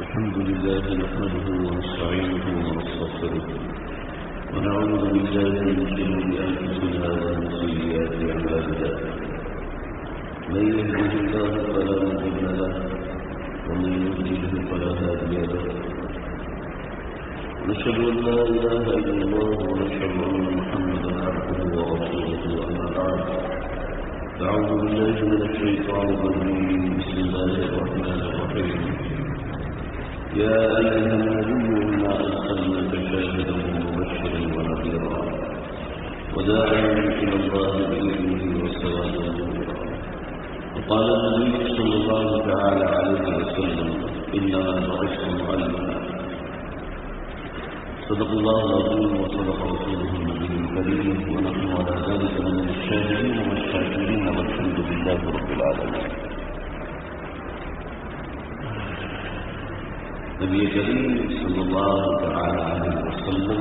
الحمد لله نحمده ونستعينه ونستغفره ونعوذ بالله من شرور أنفسنا ومن سيئات أعمالنا من يهده الله فلا مضل له ومن يضلل فلا هادي له ونشهد أن لا إله إلا الله ونشهد أن محمدا عبده ورسوله أما بعد أعوذ بالله من الشيطان الرجيم بسم الله الرحمن الرحيم يا أيها النبي إنا أرسلناك شاهدا ومبشرا ونذيرا وداعيا إلى الله بإذنه وسراجا منيرا وقال النبي صلى الله تعالى عليه وسلم إنما بعثت معلما صدق الله العظيم وصدق رسوله النبي الكريم ونحن على ذلك من الشاهدين والشاكرين والحمد لله رب العالمين. نبی کریم صلی اللہ تعالی علیہ وسلم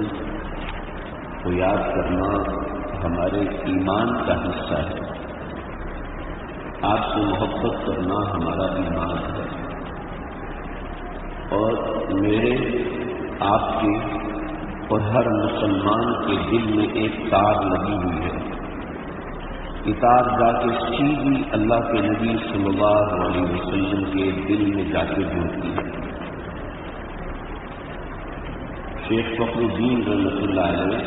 کو یاد کرنا ہمارے ایمان کا حصہ ہے. آپ سے محبت کرنا ہمارا ایمان ہے اور میرے آپ کے اور ہر مسلمان کے دل میں ایک تار لگی ہوئی ہے. یہ تار جا کے سیدھی اللہ کے نبی صلی اللہ علیہ وسلم کے دل میں جا کے جڑتی ہے. شیخ فخر الدین رحمۃ اللہ علیہ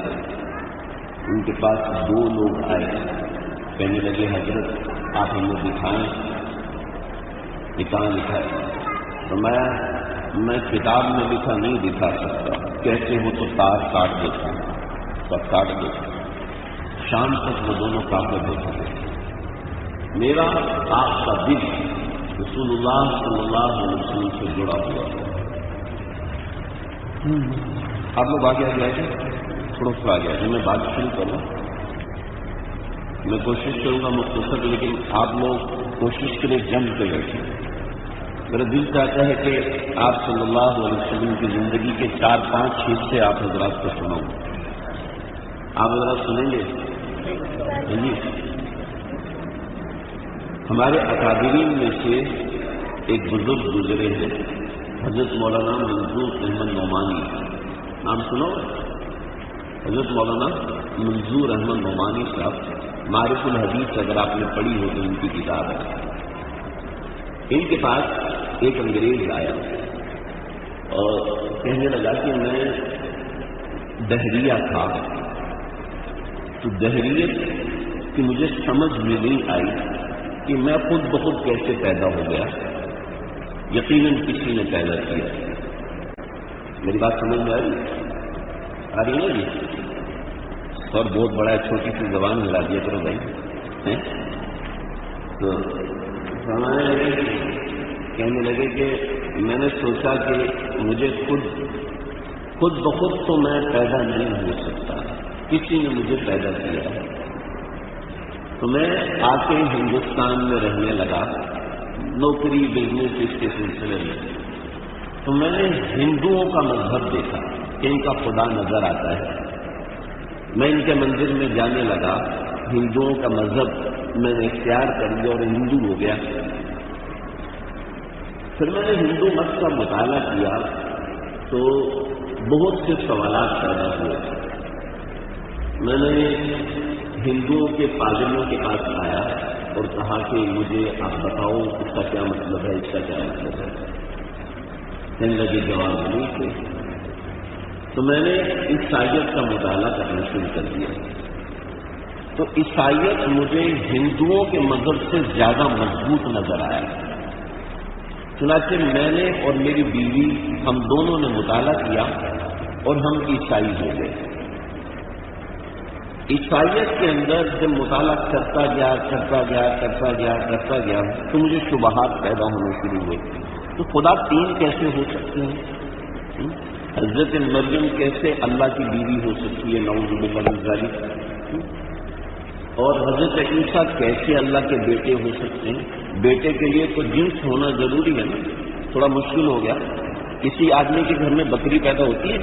ان کے پاس دو لوگ آئے, کہنے لگے حضرت آپ ہمیں دکھائیں. یہ کہاں لکھا ہے؟ میں کتاب میں لکھا نہیں دکھا سکتا، کہتے ہو تو تار کاٹ دیتا ہوں، پر کاٹ دیتا ہوں، شام تک وہ دونوں کاغذ ہو سکے۔ میرا آپ کا دل رسول اللہ صلی اللہ علیہ وسلم سے جڑا ہوا ہے۔ آپ لوگ آگے آ جائیں گے، تھوڑا سا آگے آئے، میں بات شروع کروں، میں کوشش کروں گا مختصر، لیکن آپ لوگ کوشش کریں جم کے بیٹھیں۔ میرا دل چاہتا ہے کہ آپ صلی اللہ علیہ وسلم کی زندگی کے 4-5 حصے آپ حضرات کو سناؤں۔ آپ حضرات سنیں گے؟ جی، ہمارے اکابرین میں سے ایک بزرگ گزرے ہیں، حضرت مولانا منظور احمد نعمانی، نام سنو؟ حضرت مولانا منظور احمد نعمانی صاحب، معرف الحدیث اگر آپ نے پڑھی ہو تو ان کی کتاب ہے۔ ان کے پاس ایک انگریز آیا اور کہنے لگا کہ میں دہریہ تھا، تو دہریت کی مجھے سمجھ میں نہیں آئی کہ میں خود بخود کیسے پیدا ہو گیا، یقیناً کسی نے پیدا کیا۔ میری بات سمجھ میں آ رہی ہے جی؟ اور بہت بڑا ہے، چھوٹی سی زبان ملا دیا کرو بھائی۔ تو سمجھنے لگے، کہنے لگے کہ میں نے سوچا کہ مجھے خود بخود تو میں پیدا نہیں ہو سکتا، کسی نے مجھے پیدا کیا ہے۔ تو میں آ کے ہندوستان میں رہنے لگا، نوکری بزنس اس کے سلسلے میں۔ تو میں نے ہندوؤں کا مذہب دیکھا کہ ان کا خدا نظر آتا ہے، میں ان کے مندر میں جانے لگا، ہندوؤں کا مذہب میں نے اختیار کر لیا اور ہندو ہو گیا۔ پھر میں نے ہندو مت کا مطالعہ کیا تو بہت سے سوالات پیدا ہوئے۔ میں نے ہندوؤں کے پادریوں کے پاس آیا اور کہا کہ مجھے آپ بتاؤ اس کا کیا مطلب ہے، اس کا کیا مطلب ہے۔ کہنے لگے جواب نہیں تھے۔ تو میں نے عیسائیت کا مطالعہ کرنا شروع کر دیا۔ تو عیسائیت مجھے ہندوؤں کے مذہب سے زیادہ مضبوط نظر آیا۔ چنانچہ میں نے اور میری بیوی ہم دونوں نے مطالعہ کیا اور ہم عیسائی ہو گئے۔ عیسائیت کے اندر جب مطالعہ کرتا گیا تو مجھے شبہات پیدا ہونے شروع ہوئے۔ تو خدا 3 کیسے ہو سکتے ہیں؟ حضرت مریم کیسے اللہ کی بیوی ہو سکتی ہے؟ نعوذ باللہ من ذالک۔ اور حضرت عیسیٰ کیسے اللہ کے بیٹے ہو سکتے ہیں؟ بیٹے کے لیے تو جنس ہونا ضروری ہے نا، تھوڑا مشکل ہو گیا۔ کسی آدمی کے گھر میں بکری پیدا ہوتی ہے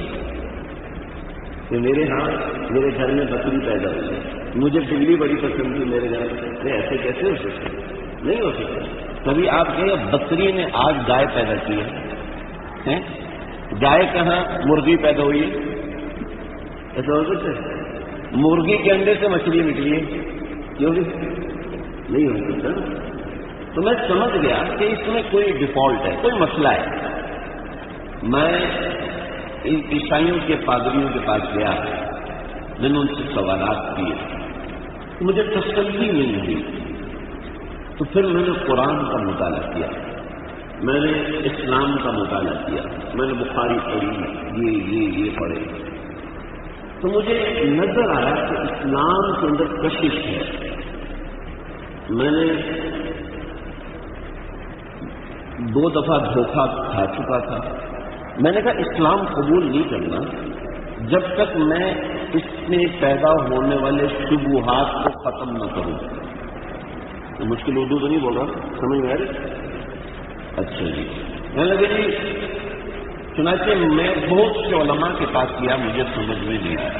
تو میرے گھر میں بکری پیدا ہوئی ہے، مجھے بلی بڑی پسند تھی میرے گھر میں، ایسے کیسے ہو سکتے؟ نہیں ہو سکتا۔ کبھی آپ کہیں بکری نے آج گائے پیدا کی ہے، گائے کہاں مرغی پیدا ہوئی ہے، ایسا ہو سکتا ہے؟ مرغی کے انڈے سے مچھلی نکلی ہے، کیوں نہیں ہو سکتا؟ تو میں سمجھ گیا کہ اس میں کوئی ڈیفالٹ ہے، کوئی مسئلہ ہے۔ میں عیسائیوں کے پادریوں کے پاس گیا، میں نے ان سے سوالات کیے، مجھے تسلی نہیں ہوئی۔ تو پھر میں نے قرآن کا مطالعہ کیا، میں نے اسلام کا مطالعہ کیا، میں نے بخاری پڑھی، یہ پڑھے، تو مجھے نظر آیا کہ اسلام کے اندر کشش ہے۔ میں نے 2 دفعہ دھوکہ کھا چکا تھا۔ میں نے کہا اسلام قبول نہیں کرنا جب تک میں اس میں پیدا ہونے والے شبہات کو ختم نہ کروں۔ تو مشکل اردو تو نہیں بول رہا، سمجھ میں آ رہی؟ اچھا جی، میں لگے جی، چنانچہ میں بہت سے علماء کے پاس گیا، مجھے سمجھ میں نہیں آیا۔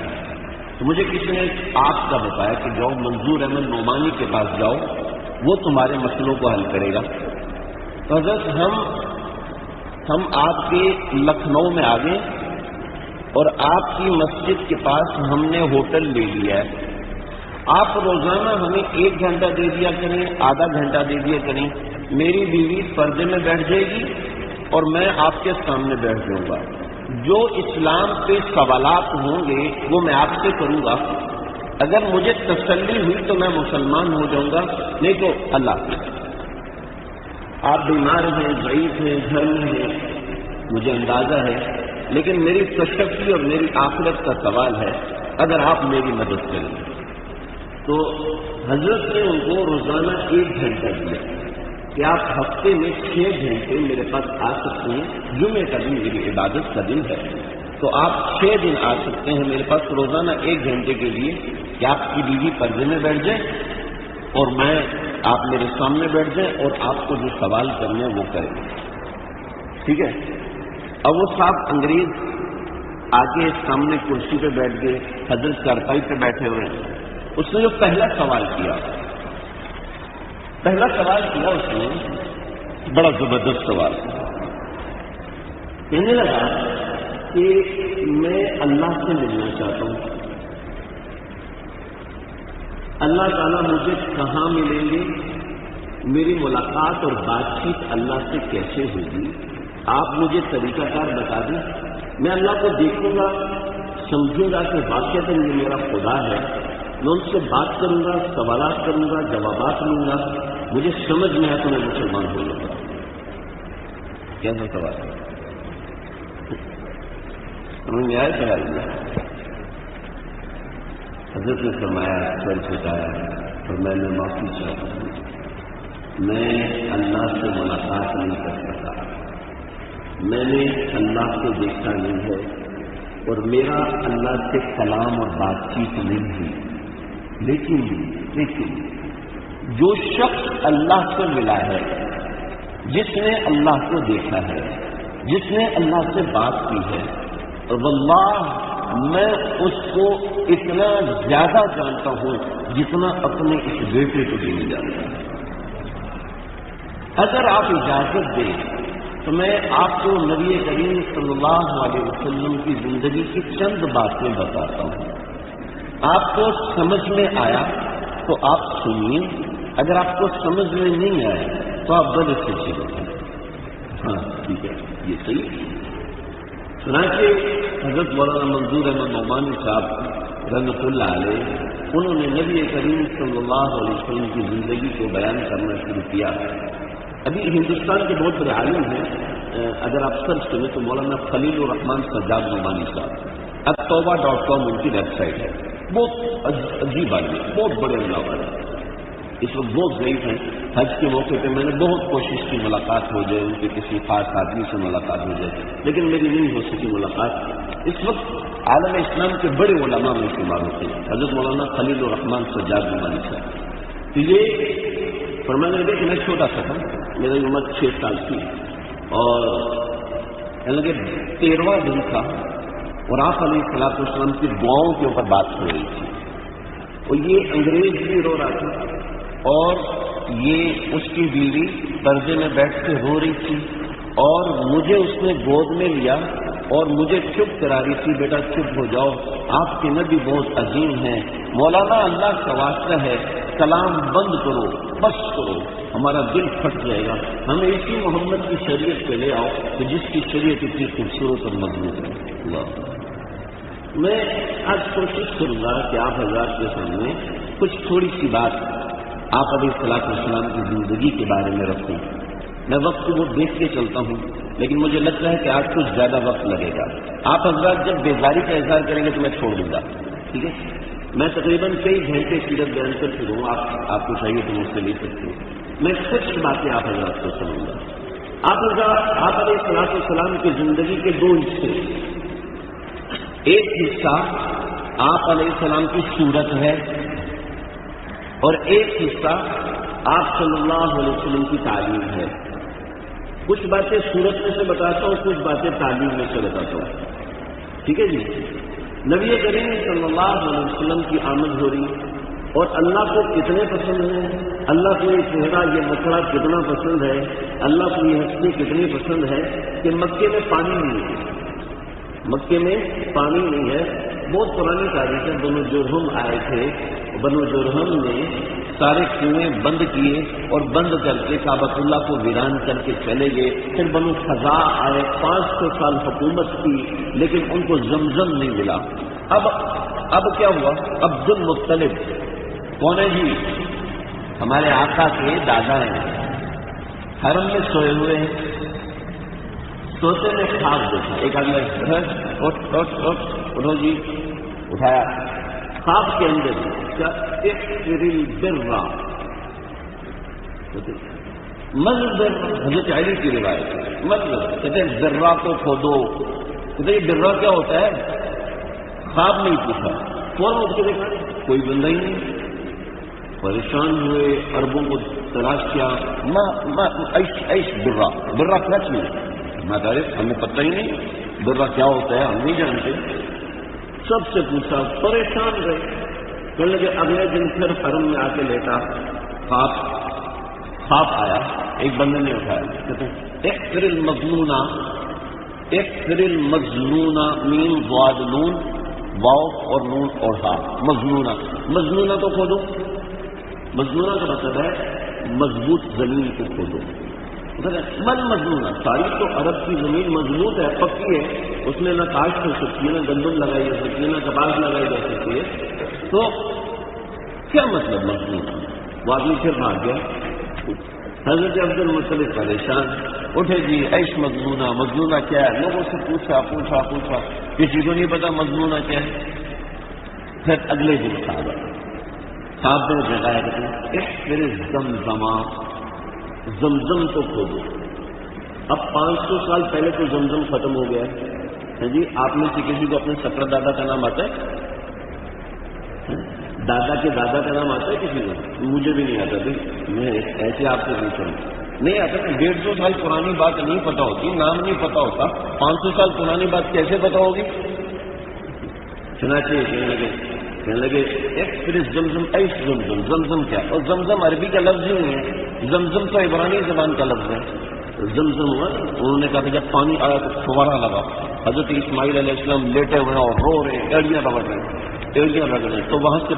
تو مجھے کسی نے آپ کا بتایا کہ جاؤ منظور احمد نعمانی کے پاس جاؤ، وہ تمہارے مسئلوں کو حل کرے گا۔ تو حضرت ہم آپ کے لکھنؤ میں آ گئے اور آپ کی مسجد کے پاس ہم نے ہوٹل لے لیا ہے۔ آپ روزانہ ہمیں 1 گھنٹہ دے دیا کریں، آدھا گھنٹہ دے دیا کریں، میری بیوی پردے میں بیٹھ جائے گی اور میں آپ کے سامنے بیٹھ جاؤں گا، جو اسلام پہ سوالات ہوں گے وہ میں آپ سے کروں گا، اگر مجھے تسلی ہوئی تو میں مسلمان ہو جاؤں گا، نہیں تو اللہ حافظ۔ آپ بیمار ہیں، ضعیف ہیں، گھر میں ہیں، مجھے اندازہ ہے، لیکن میری تشفی اور میری آخرت کا سوال ہے، اگر آپ میری مدد کریں تو حضرت نے ان کو روزانہ 1 گھنٹہ دیا کہ آپ ہفتے میں 6 گھنٹے میرے پاس آ سکتے ہیں. جمعے کا دن میری عبادت کا دن ہے، تو آپ 6 دن آ سکتے ہیں میرے پاس روزانہ 1 گھنٹے کے لیے کہ آپ کی بیوی پردے میں بیٹھ جائے اور میں آپ میرے سامنے بیٹھ جائیں اور آپ کو جو سوال کرنے ہیں وہ کریں. ٹھیک ہے. اب وہ صاحب انگریز آگے سامنے کرسی پہ بیٹھ گئے، حضرت چارپائی پہ بیٹھے ہوئے ہیں. اس نے جو پہلا سوال کیا اس نے بڑا زبردست سوال کہنے لگا کہ میں اللہ سے ملنا چاہتا ہوں. اللہ تعالیٰ مجھے کہاں ملیں گے، میری ملاقات اور بات چیت اللہ سے کیسے ہوگی، آپ مجھے طریقہ کار بتا دیں. میں اللہ کو دیکھوں گا، سمجھوں گا کہ واقعتاً یہ میرا خدا ہے. میں ان سے بات کروں گا، سوالات کروں گا، جوابات لوں گا، مجھے سمجھ میں آیا تو میں مسلمان ہو جاؤں گا. کیسا سوال ہے؟ سمجھ میں آیا سوال میں؟ حضرت نے فرمایا، سر جھکایا اور میں نے معافی چاہتا ہوں، میں اللہ سے ملاقات نہیں کر سکا، میں نے اللہ کو دیکھا نہیں ہے اور میرا اللہ سے کلام اور بات چیت نہیں ہوئی. لیکن جو شخص اللہ سے ملا ہے، جس نے اللہ کو دیکھا ہے، جس نے اللہ سے بات کی ہے، واللہ میں اس کو اتنا زیادہ جانتا ہوں جتنا اپنے اس بیٹے کو بھی نہیں جانتا. اگر آپ اجازت دیں تو میں آپ کو نبی کریم صلی اللہ علیہ وسلم کی زندگی کی چند باتیں بتاتا ہوں. آپ کو سمجھ میں آیا تو آپ سنیے، اگر آپ کو سمجھ میں نہیں آیا تو آپ بڑے سے بتائیں. ہاں ٹھیک ہے، یہ صحیح. چنانچہ حضرت مولانا منظور احمد نعمانی صاحب رحمۃ اللہ علیہ، انہوں نے نبی کریم صلی اللہ علیہ وسلم کی زندگی کو بیان کرنا شروع کیا. ابھی ہندوستان کے بہت بڑے عالم ہیں، اگر آپ سرچ کریں تو مولانا خلیل الرحمان سجاد نعمانی صاحب، @توبہ.com ان کی ویب سائٹ ہے. بہت عجیب آدمی، بہت بڑے اللہ والے، اس وقت بہت ضعیف ہیں. حج کے موقع پہ میں نے بہت کوشش کی ملاقات ہو جائے، ان کے کسی خاص آدمی سے ملاقات ہو جائے، لیکن میری نہیں ہو سکی ملاقات. اس وقت عالم اسلام کے بڑے علماء میں شمار ہوتے ہیں حضرت مولانا خلیل الرحمان سجاد نعمانی صاحب. تو یہ فرمانے لگے کہ میں چھوٹا سا تھا، میری عمر 6 سال تھی اور 13واں دن تھا اور آپ علیہ الصلوۃ والسلام کی دعاؤں کے اوپر بات ہو رہی تھی اور یہ انگریز بھی رو رہا تھا اور یہ اس کی بیوی پردے میں بیٹھ کے رو رہی تھی اور مجھے اس نے گود میں لیا اور مجھے چپ کرا رہی تھی، بیٹا چپ ہو جاؤ، آپ کے نبی بہت عظیم ہیں، مولانا اللہ کا واسطہ ہے کلام بند کرو، بس کرو، ہمارا دل پھٹ جائے گا، ہمیں اسی محمد کی شریعت پہ لے آؤ کہ جس کی شریعت اتنی خوبصورت اور مضبوط ہے. اللہ، میں آج کوشش کروں گا کہ آپ حضرات کے سامنے کچھ تھوڑی سی بات آپ علیہ الصلوۃ والسلام کی زندگی کے بارے میں رکھوں. میں وقت کو دیکھ کے چلتا ہوں لیکن مجھے لگتا ہے کہ آج کچھ زیادہ وقت لگے گا. آپ حضرات جب بیزاری کا اظہار کریں گے تو میں چھوڑ دوں گا، ٹھیک ہے. میں تقریباً کئی گھنٹے سیرت بیان کر چکا ہوں، آپ کو چاہیے تو مجھ سے لے سکتے ہوں. میں کچھ باتیں آپ حضرات کو سنوں گا. آپ علیہ الصلوۃ والسلام کی زندگی کے 2 حصے، ایک حصہ آپ علیہ السلام کی صورت ہے اور ایک حصہ آپ صلی اللہ علیہ وسلم کی تعلیم ہے. کچھ باتیں صورت میں سے بتاتا ہوں، کچھ باتیں تعلیم میں سے بتاتا ہوں، ٹھیک ہے جی. نبی کریم صلی اللہ علیہ وسلم کی آمد ہو رہی اور اللہ کو کتنے پسند ہے، اللہ کو یہ چہرہ، یہ مکھڑا کتنا پسند ہے، اللہ کو یہ ہستی کتنی پسند ہے کہ مکے میں پانی نہیں ہے. مکے میں پانی نہیں ہے. بہت پرانی تاریخ ہے. بنو جرہم آئے تھے، بنو جرہم نے سارے کنویں بند کیے اور بند کر کے کعبۃ اللہ کو ویران کر کے چلے گئے. پھر بنو خزاع آئے، 500 سال حکومت کی لیکن ان کو زمزم نہیں ملا. اب کیا ہوا؟ عبد المطلب کون ہے جی؟ ہمارے آقا کے دادا ہیں. حرم میں سوئے ہوئے ہیں، سوتے میں خواب دیکھا، ایک آدمی اٹھو جی، اٹھایا، خواب کے اندر کیا اکثر البر، مزبر، حضرت علی کی روایت ہے، مزبر کہتے ہیں برا کو کھودو، کہتے یہ برا کیا ہوتا ہے؟ خواب نہیں پوچھا، فوراً اٹھ کے دیکھا کوئی بندہ ہی نہیں، پریشان ہوئے، عربوں کو تلاش کیا، ایش برا، برا کیا چیز میں تعریف، ہمیں پتہ ہی نہیں برا کیا ہوتا ہے، ہم نہیں جانتے، سب سے پوچھا، پریشان رہے، کہنے لگے اگلے دن پھر حرم میں آ کے لیٹا، خواب آیا، ایک بندے نے اٹھایا، کہتے ہیں اکثر المظنون، اکثر المظنون، میم ضاد نون واو اور نون اور ہا، مظنونہ، مظنونہ تو کھودو، مظنونہ کا مطلب ہے مضبوط زمین کو کھودو، من مضمونہ، ساری تو عرب کی زمین مضبوط ہے، پکی ہے، اس میں نہ کاشت ہو سکتی ہے، نہ گندم لگائی جا سکتی ہے، نہ کپاس لگائی جا سکتی ہے، تو کیا مطلب مضمونہ؟ وہ آدمی پھر بھاگ گیا، حضرت عبد المطلب پریشان، اٹھے جی ایش مضمونہ، مضمونہ کیا ہے؟ لوگوں سے پوچھا، کسی کو نہیں پتا مضمونہ کیا ہے۔ پھر اگلے دن صاحب نے جگایا کہ احفر زمزما، زمزم تو کھودو۔ اب 500 سال پہلے تو زمزم ختم ہو گیا ہے جی، آپ میں سے کسی کو اپنے سکر دادا کا نام آتا ہے؟ دادا کے دادا کا نام آتا ہے کسی کو؟ مجھے بھی نہیں آتا بھائی، میں ایسے آپ سے پوچھ رہا ہوں، نہیں آتا۔ 150 سال پرانی بات نہیں پتا ہوتی، نام نہیں پتا ہوتا، 500 سال پرانی بات کیسے پتا ہوگی؟ چنانچہ کہنے لگے ایک پھر زمزم، ایس زمزم، زمزم کیا؟ اور زمزم عربی کا لفظ ہی نہیں ہے، زمزم تو عبرانی زبان کا لفظ ہے۔ زمزم ہوا، انہوں نے کہا کہ جب پانی آیا تو فوارہ لگا، حضرت اسماعیل علیہ السلام لیٹے ہوئے اور رو رہے ہیں، ایڑیاں رگڑ رہے ہیں، تو وہاں سے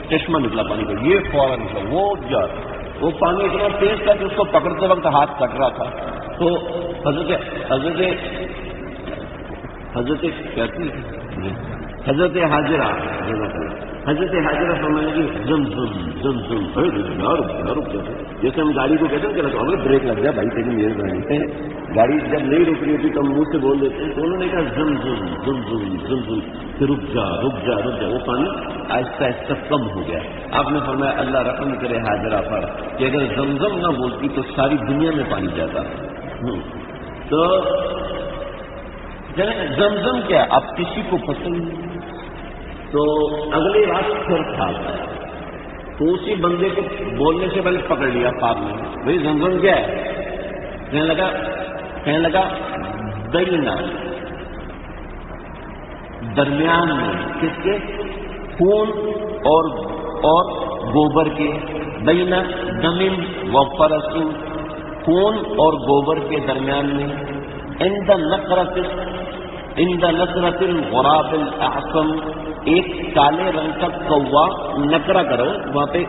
چشمہ نکلا پانی کا، یہ فوارہ نکلا، وہ پانی اتنا تیز تھا کہ اس کو پکڑتے وقت ہاتھ کٹ رہا تھا، تو حضرت حاجرہ فرمانے کی زمزم، جیسے ہم گاڑی کو کہتے ہیں کہ ہمیں بریک لگ گیا بھائی تیری مہربانی، گاڑی جب نہیں رک رہی ہوتی تو ہم منہ سے بول دیتے ہیں، تو انہوں نے کہا زمزم، کہ رک جا، وہ پانی آہستہ آہستہ کم ہو گیا۔ آپ نے فرمایا اللہ رحم کرے حاجرہ پر کہ اگر زمزم نہ بولتی تو ساری دنیا میں پانی جاتا۔ تو زمزم کیا اب کسی کو پسند نہیں، تو اگلی رات پھر خواب آیا، تو اسی بندے کو بولنے سے پہلے پکڑ لیا خواب میں، بھائی زمزم کیا ہے؟ کہنے لگا دینا، درمیان میں کس کے؟ خون اور گوبر کے، دینا دمن و فرس، خون اور گوبر کے درمیان میں، عند نقرۃ الغراب الاعصم، ایک کالے رنگ کا کوا نکرا کرو، وہاں پہ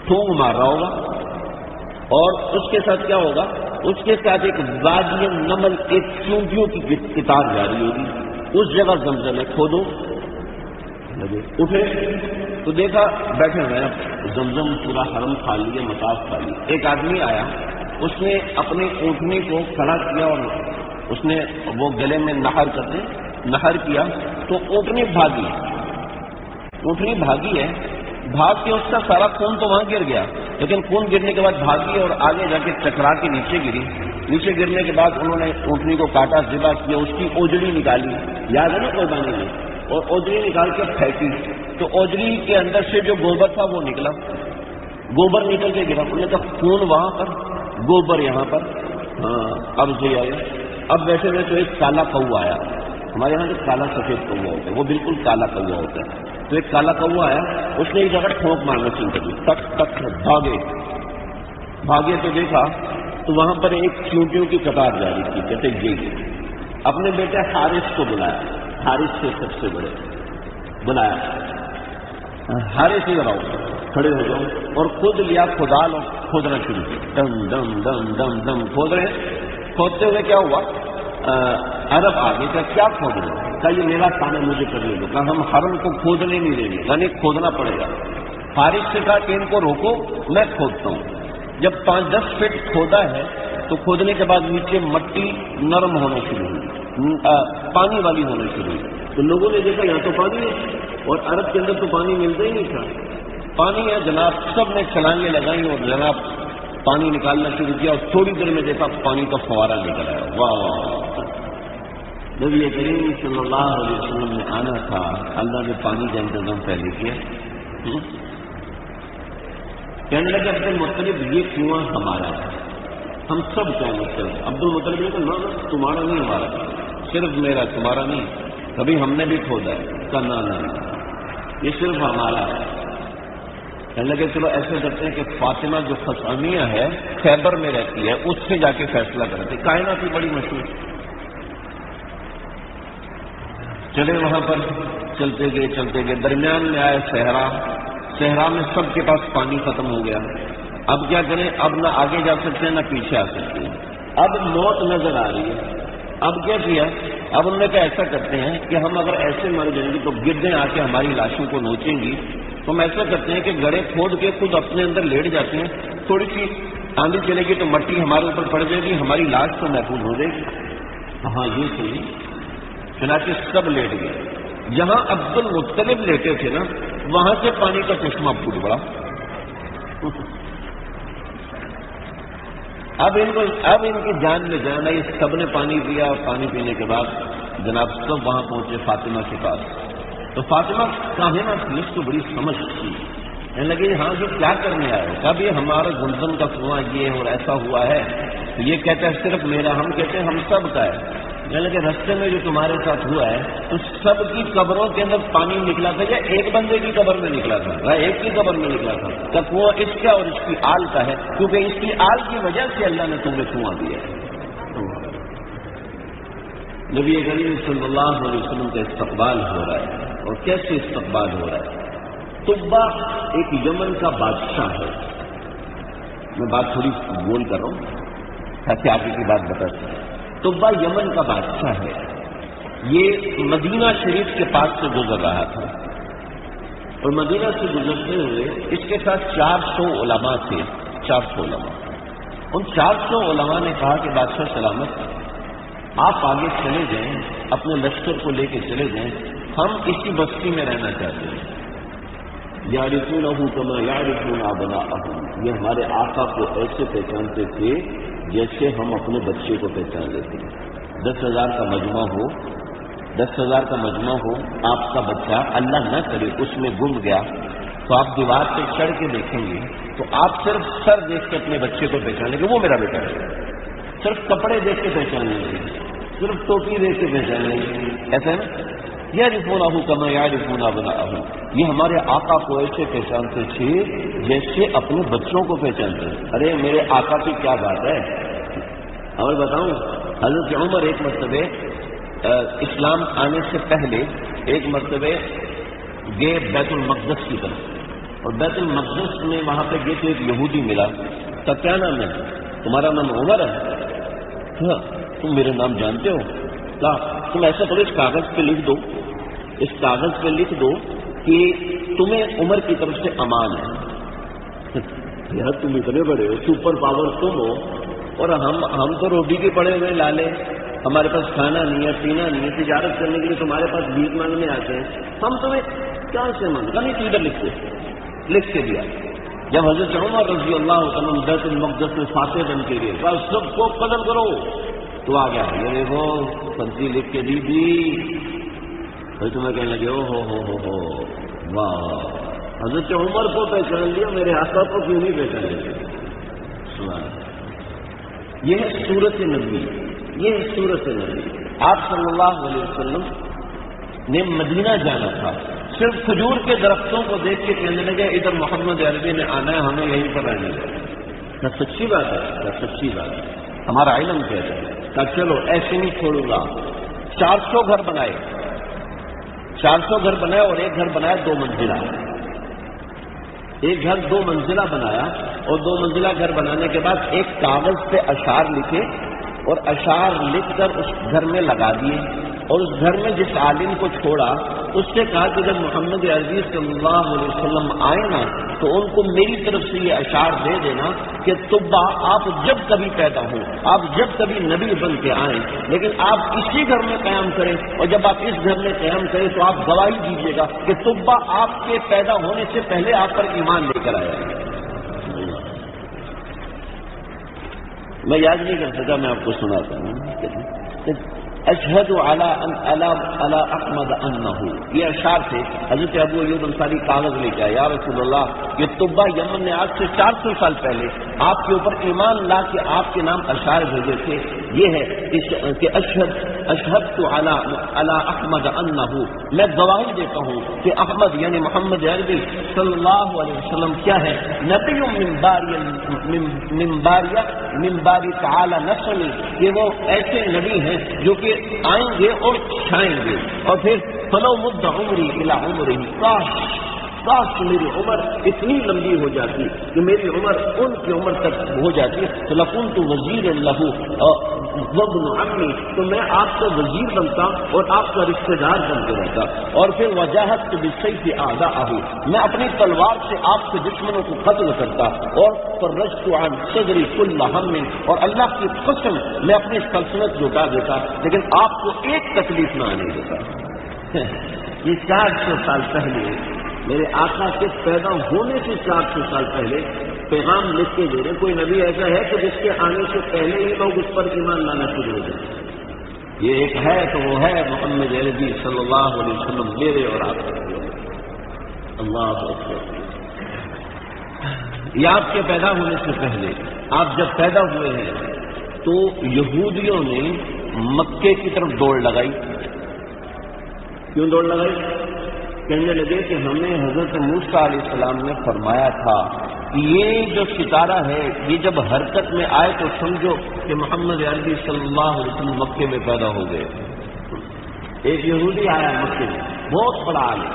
ٹھونگ مار رہا ہوگا، اور اس کے ساتھ کیا ہوگا؟ اس کے ساتھ ایک وادی نمل، ایک چونٹیوں کی کتار جاری ہوگی، اس جگہ زمزم ہے، کھودو۔ اٹھے تو دیکھا بیٹھے ہوئے زمزم پورا حرم خالی ہے، مطاف خالی۔ ایک آدمی آیا، اس نے اپنے اونٹنی کو کھڑا کیا اور اس نے وہ گلے میں نہر کیا، تو اونٹنی بھاگی ہے، بھاگ کے اس کا سارا خون تو وہاں گر گیا، لیکن خون گرنے کے بعد بھاگی اور آگے جا کے ٹکرا کے نیچے گری۔ نیچے گرنے کے بعد انہوں نے اونٹنی کو کاٹا، ذبح کیا، اس کی اوجڑی نکالی، یاد ہے نا قربانی میں، اور اوجڑی نکال کے پھینکی، تو اوجڑی کے اندر سے جو گوبر تھا وہ نکلا، گوبر نکل کے گرا، انہوں نے کہا خون وہاں پر، گوبر یہاں پر۔ ہاں اب جو آئے، اب بیٹھے ہوئے تو ایک کالا کوا آیا، ہمارے یہاں جو کالا سفید کوا ہوتا ہے وہ بالکل کالا کوا ہوتا ہے، تو ایک کالا کوا آیا، اس نے ایک جگہ ٹھونک مارنا شروع کر دی، ٹک ٹک بھاگے تو دیکھا تو وہاں پر ایک چونٹیوں کی قطار جاری تھی، کہتے یہ اپنے بیٹے حارث کو بلایا، حارث سے سب سے بڑے بلایا، حارث ہی بناؤ، کھڑے ہو جاؤ، اور خود لیا کھدال اور کھودنا شروع کیا، دم دم دم دم دم کھود رہے ہیں۔ کھودتے ہوئے کیا ہوا؟ عرب آگے کیا کھود رہے ہیں؟ کہا یہ میرا کام ہے، مجھے کرنے دو۔ کہا ہم حرم کو کھودنے نہیں دیں گے، یعنی کھودنا پڑے گا۔ حارث سے کہا کہ ان کو روکو، میں کھودتا ہوں۔ جب 5-10 فٹ کھودا ہے تو کھودنے کے بعد نیچے مٹی نرم ہونا شروع ہوئی، پانی والی ہونا شروع ہوئی، تو لوگوں نے دیکھا یہاں تو پانی ہے، اور عرب کے اندر تو پانی ملتا ہی نہیں تھا، پانی ہے جناب، سب نے چھلانگیں لگائیں اور جناب پانی نکالنا شروع کیا، اور تھوڑی دیر میں دیکھا پانی کا فوارہ نکل آیا۔ واہ! نبی کریم صلی اللہ علیہ وسلم نے آنا تھا، اللہ نے پانی کا انتظام پہلے کیا۔ کہنے لگے عبد المطلب یہ کنواں ہمارا ہے، ہم سب کا مطلب۔ عبد المطلب نے کہا نہ تمہارا نہیں ہمارا، صرف میرا تمہارا نہیں، کبھی ہم نے بھی کھودا ہے، کہا نہ یہ صرف ہمارا ہے۔ کہنے لگے چلو ایسے کرتے ہیں کہ فاطمہ جو خصامیہ ہے خیبر میں رہتی ہے، اس سے جا کے فیصلہ کرتے، کائنات کی بڑی مشہور۔ چلے وہاں پر، چلتے گئے، درمیان میں آئے صحرا میں سب کے پاس پانی ختم ہو گیا۔ اب کیا کریں؟ اب نہ آگے جا سکتے ہیں نہ پیچھے آ سکتے ہیں، اب موت نظر آ رہی ہے۔ اب کیا کیا؟ اب انہوں نے کہا ایسا کرتے ہیں کہ ہم اگر ایسے مر جائیں گے تو گردیں آ کے ہماری لاشوں کو نوچیں گی، تو ہم ایسا کرتے ہیں کہ گڑھے کھود کے خود اپنے اندر لیٹ جاتے ہیں، تھوڑی سی آندھی چلے گی تو مٹی ہمارے اوپر پڑ جائے گی، ہماری لاش تو محفوظ ہو جائے گی۔ ہاں یہ صحیح۔ چنانچہ سب لیٹ گئے، جہاں عبد المطلب لیٹے تھے نا وہاں سے پانی کا چشمہ پھوٹ پڑا۔ اب ان کی جان میں جان آئی، سب نے پانی پیا، اور پانی پینے کے بعد جناب سب وہاں پہنچے فاطمہ کے پاس۔ تو فاطمہ کاہنہ تھی، اس کو بڑی سمجھ تھی، کہنے لگے ہاں یہ کیا کرنے آئے ہو؟ کب یہ ہمارا زمزم کا کنواں یہ اور ایسا ہوا ہے، تو یہ کہتا ہے صرف میرا، ہم کہتے ہیں ہم سب کا ہے۔ کہنے لگے رستے میں جو تمہارے ساتھ ہوا ہے تو سب کی قبروں کے اندر پانی نکلا تھا یا ایک بندے کی قبر میں نکلا تھا؟ ایک کی قبر میں نکلا تھا۔ کہ کنواں اس کا اور اس کی آل کا ہے، کیونکہ اس کی آل کی وجہ سے اللہ نے تمہیں کنواں دیا ہے۔ نبی کریم صلی اللہ علیہ وسلم کا استقبال ہو رہا ہے، اور کیسے استقبال ہو رہا ہے؟ طبہ ایک یمن کا بادشاہ ہے، میں بات تھوڑی بول کر رہا ہوں تاکہ آگے کی بات بتا سکیں۔ طبہ یمن کا بادشاہ ہے، یہ مدینہ شریف کے پاس سے گزر رہا تھا، اور مدینہ سے گزرتے ہوئے اس کے ساتھ 400 علماء تھے، 400 علماء۔ ان 400 علماء نے کہا کہ بادشاہ سلامت، آپ آگے چلے جائیں، اپنے لشکر کو لے کے چلے جائیں، ہم اسی بستی میں رہنا چاہتے ہیں۔ یعرفونہ کما یعرفون ابناءہم، یہ ہمارے آقا کو ایسے پہچانتے تھے جیسے ہم اپنے بچے کو پہچان لیتے ہیں۔ 10,000 کا مجمع ہو، 10,000 کا مجمع ہو، آپ کا بچہ اللہ نہ کرے اس میں گم گیا تو آپ دیوار پہ چڑھ کے دیکھیں گے تو آپ صرف سر دیکھ کے اپنے بچے کو پہچان لیں گے، وہ میرا بیٹا ہے۔ صرف کپڑے دیکھ کے پہچان لیں گے، صرف ٹوپی دیکھ کے پہچان لیں گے، ایسا ہے نا؟ یعرفونہ کما یعرفون ابناءہم، یہ ہمارے آقا کو ایسے پہچانتے تھے جیسے اپنے بچوں کو پہچانتے ہیں۔ ارے میرے آقا کی کیا بات ہے! اور بتاؤں، حضرت عمر ایک مرتبہ اسلام آنے سے پہلے ایک مرتبہ گئے بیت المقدس کی طرف، اور بیت المقدس میں وہاں پہ گئے تو ایک یہودی ملا، تو کیا نام ہے تمہارا؟ نام عمر ہے؟ ہاں، تم میرے نام جانتے ہو؟ کہا تم ایسا کرو، اس کاغذ پہ لکھ دو، اس کاغذ پہ لکھ دو کہ تمہیں عمر کی طرف سے امان ہے۔ یار تم اتنے بڑے ہو، سپر پاور تم ہو، اور ہم تو روٹی کے پڑے ہوئے لالے، ہمارے پاس کھانا نہیں ہے، پینا نہیں ہے، تجارت کرنے کے لیے تمہارے پاس بھیک مانگنے آتے ہیں، ہم تمہیں کیا سے مانگا؟ نہیں تو ادھر لکھ کے دیا۔ جب حضرت عمر رضی اللہ عنہ بیت المقدس میں فاتح بن کے گئے، کہا سب کو قتل کرو، تو آ گیا یہ دیکھو پنچی لکھ کے دی پھر تمہیں کہنے لگے ہو واہ، حضرت عمر کو پہچان لیا، میرے آقا کو کیوں نہیں پہچان لیا؟ یہ ہے سورت نبی، یہ ہے سورت نبی۔ آپ صلی اللہ علیہ وسلم نے مدینہ جانا تھا، صرف کھجور کے درختوں کو دیکھ کے کہنے لگے ادھر محمد عربی نے آنا ہے، ہمیں یہیں پر رہنے کا۔ سچی بات ہے، سچی بات ہے، ہمارا علم کہتا ہے کہ چلو ایسے نہیں چھوڑوں گا۔ 400 گھر بنائے، 400 گھر بنائے، اور ایک گھر بنایا 2 منزلہ، ایک گھر 2 منزلہ بنایا، اور 2 منزلہ گھر بنانے کے بعد ایک کاغذ پہ اشعار لکھے اور اشعار لکھ کر اس گھر میں لگا دیے، اور اس گھر میں جس عالم کو چھوڑا اس سے کہا کہ جب محمد عربی صلی اللہ علیہ وسلم آئے نا تو ان کو میری طرف سے یہ اشعار دے دینا کہ طبا آپ جب کبھی پیدا ہوں، آپ جب کبھی نبی بن کے آئیں، لیکن آپ اسی گھر میں قیام کریں، اور جب آپ اس گھر میں قیام کریں تو آپ گواہی دیجیے گا کہ طبا آپ کے پیدا ہونے سے پہلے آپ پر ایمان لے کر آیا ہے۔ میں یاد نہیں کر سکا، میں آپ کو سناتا ہوں۔ اشہد علی احمد انہ، یہ اشعار تھے۔ حضرت ابو ایوب انصاری کاغذ لے کے آئے، یا رسول اللہ یہ طبا یمن نے آج سے 400 سال پہلے آپ کے اوپر ایمان لا کے آپ کے نام اشعار بھیجے تھے۔ یہ ہے کہ اشہدت علی احمد انہ، میں گواہی دیتا ہوں کہ احمد یعنی محمد عربی صلی اللہ علیہ وسلم کیا ہے؟ نبی من باری تعالی نسلی، کہ وہ ایسے نبی ہیں جو کہ آئیں گے اور چھائیں گے۔ اور پھر فلو مد عمری الی عمرہ، کاش میری عمر اتنی لمبی ہو جاتی کہ میری عمر ان کی عمر تک ہو جاتی تو لکنت وزیر لہ وابن عمی، تو میں آپ کا وزیر بنتا اور آپ کا رشتہ دار بن کے رہتا۔ اور پھر وجاہدت بالسیف اعداءہ، میں اپنی تلوار سے آپ کے دشمنوں کو قتل کرتا۔ اور فرجت عن صدری کل ہم، اور اللہ کی قسم میں اپنی سلطنت جھٹا دیتا لیکن آپ کو ایک تکلیف نہ آنے دیتا۔ یہ 400 سال پہلے میرے آقا کے پیدا ہونے سے 400 سال پہلے پیغام لکھ کے دے رہے۔ کوئی نبی ایسا ہے کہ جس کے آنے سے پہلے ہی لوگ اس پر ایمان لانا شروع ہو جائیں؟ یہ ایک ہے تو وہ ہے محمد عربی صلی اللہ علیہ وسلم، میرے اور آپ کے۔ اللہ اکبر۔ یہ آپ کے پیدا ہونے سے پہلے، آپ جب پیدا ہوئے ہیں تو یہودیوں نے مکے کی طرف دوڑ لگائی۔ کیوں دوڑ لگائی؟ کہنے لگے کہ ہمیں حضرت موسیٰ علیہ السلام نے فرمایا تھا کہ یہ جو ستارہ ہے یہ جب حرکت میں آئے تو سمجھو کہ محمد عربی صلی اللہ علیہ وسلم مکے میں پیدا ہو گئے۔ ایک یہودی آیا مکے میں، بہت بڑا عالم،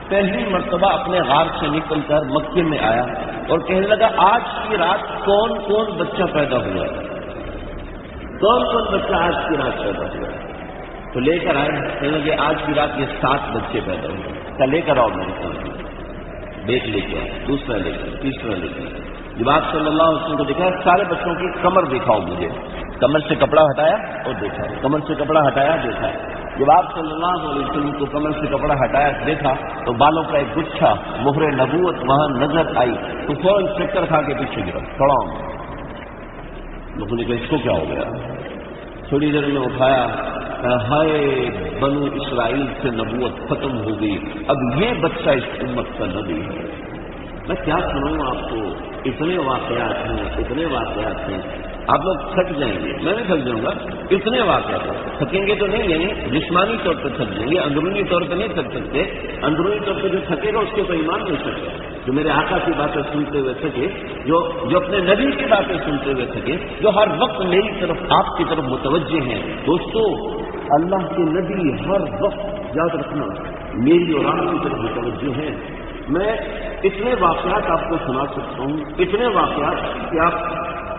پہلی مرتبہ اپنے غار سے نکل کر مکے میں آیا اور کہنے لگا آج کی رات کون کون بچہ پیدا ہوا ہے، کون کون بچہ آج کی رات پیدا ہوا ہے؟ تو لے کر آئے، کہنے لگے آج کی رات یہ 7 بچے پیدا ہوئے، کیا لے کر آؤ میرے سامنے۔ بیٹ لے کے آئے، دوسرا لے کر، تیسرا لے کر، جب آپ صلی اللہ علیہ وسلم کو دیکھا سارے بچوں کی کمر دکھاؤ مجھے، کمر سے کپڑا ہٹایا اور دیکھا، کمر سے کپڑا ہٹایا دیکھا۔ جب آپ صلی اللہ علیہ وسلم کو کمر سے کپڑا ہٹایا دیکھا تو بالوں کا ایک گچھا مہر نبوت وہاں نظر آئی تو فوراً چکر کھا کے پیچھے گرا، کھڑا ہوں۔ لوگوں نے کہا اس کو کیا ہو گیا؟ تھوڑی دیر میں اٹھایا، ہائے بنو اسرائیل سے نبوت ختم ہو گئی، اب یہ بچہ اس امت کا نبی ہے۔ میں کیا سناؤں آپ کو، اتنے واقعات ہیں، آپ لوگ تھک جائیں گے، میں بھی تھک جاؤں گا، اتنے واقعات ہیں۔ تھکیں گے تو نہیں، یعنی جسمانی طور پہ تھک جائیں گے، اندرونی طور پہ نہیں تھک سکتے۔ اندرونی طور پہ جو تھکے گا اس کے تو ایمان نہیں سکتا۔ جو میرے آقا کی باتیں سنتے ہوئے تھکے، جو اپنے نبی کی باتیں سنتے ہوئے تھکے، جو ہر وقت میری طرف آپ کی طرف متوجہ ہیں۔ دوستو، اللہ کے نبی ہر وقت یاد رکھنا میری اور آپ کی طرف متوجہ ہیں۔ میں اتنے واقعات آپ کو سنا سکتا ہوں، اتنے واقعات کہ آپ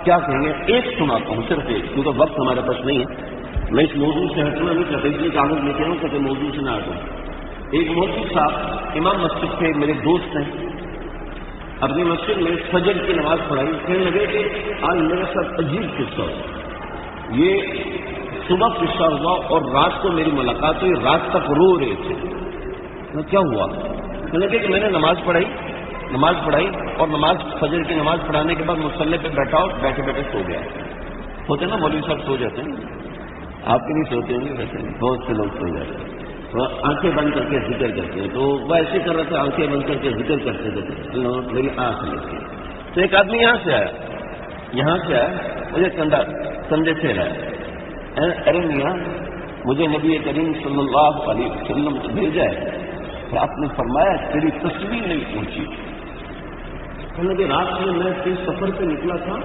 کیا کہیں گے۔ ایک سناتا ہوں، صرف ایک، کیونکہ وقت ہمارے پاس نہیں ہے۔ میں اس موضوع سے ہٹنا نہیں چاہتا، اس لیے کاغذ لے کے آؤں کہ موضوع سے نہ ہٹوں۔ ایک مولوی صاحب امام مسجد کے میرے دوست ہیں، اپنی مسجد میں فجر کی نماز پڑھائی، کہنے لگے کہ آج میرے ساتھ عجیب قصہ ہوا۔ یہ صبح قصہ ہوا اور رات کو میری ملاقات ہوئی، رات تک رو رہے تھے۔ میں کیا ہوا؟ کہنے لگے کہ میں نے نماز پڑھائی اور نماز فجر کی نماز پڑھانے کے بعد مصلی پہ بیٹھا اور بیٹھے بیٹھے سو گیا۔ ہوتے نا مولوی صاحب سو جاتے ہیں، آپ کے نہیں سوتے ہوں گے، ویسے بہت سے لوگ سو جاتے ہیں، وہ آنکھیں بند کر کے ذکر کرتے ہیں۔ تو وہ ایسے کر رہے تھے، آنکھیں بند کر کے ذکر کرتے تھے، میری آنکھ لگتی ہے۔ تو ایک آدمی یہاں سے آیا، مجھے کندھے سے لایا، ارے میاں مجھے نبی کریم صلی اللہ علیہ وسلم سے بھیجا ہے، تو آپ نے فرمایا تیری تصویر نہیں پہنچی۔ کہنے لگے رات میں کسی سفر پہ نکلا تھا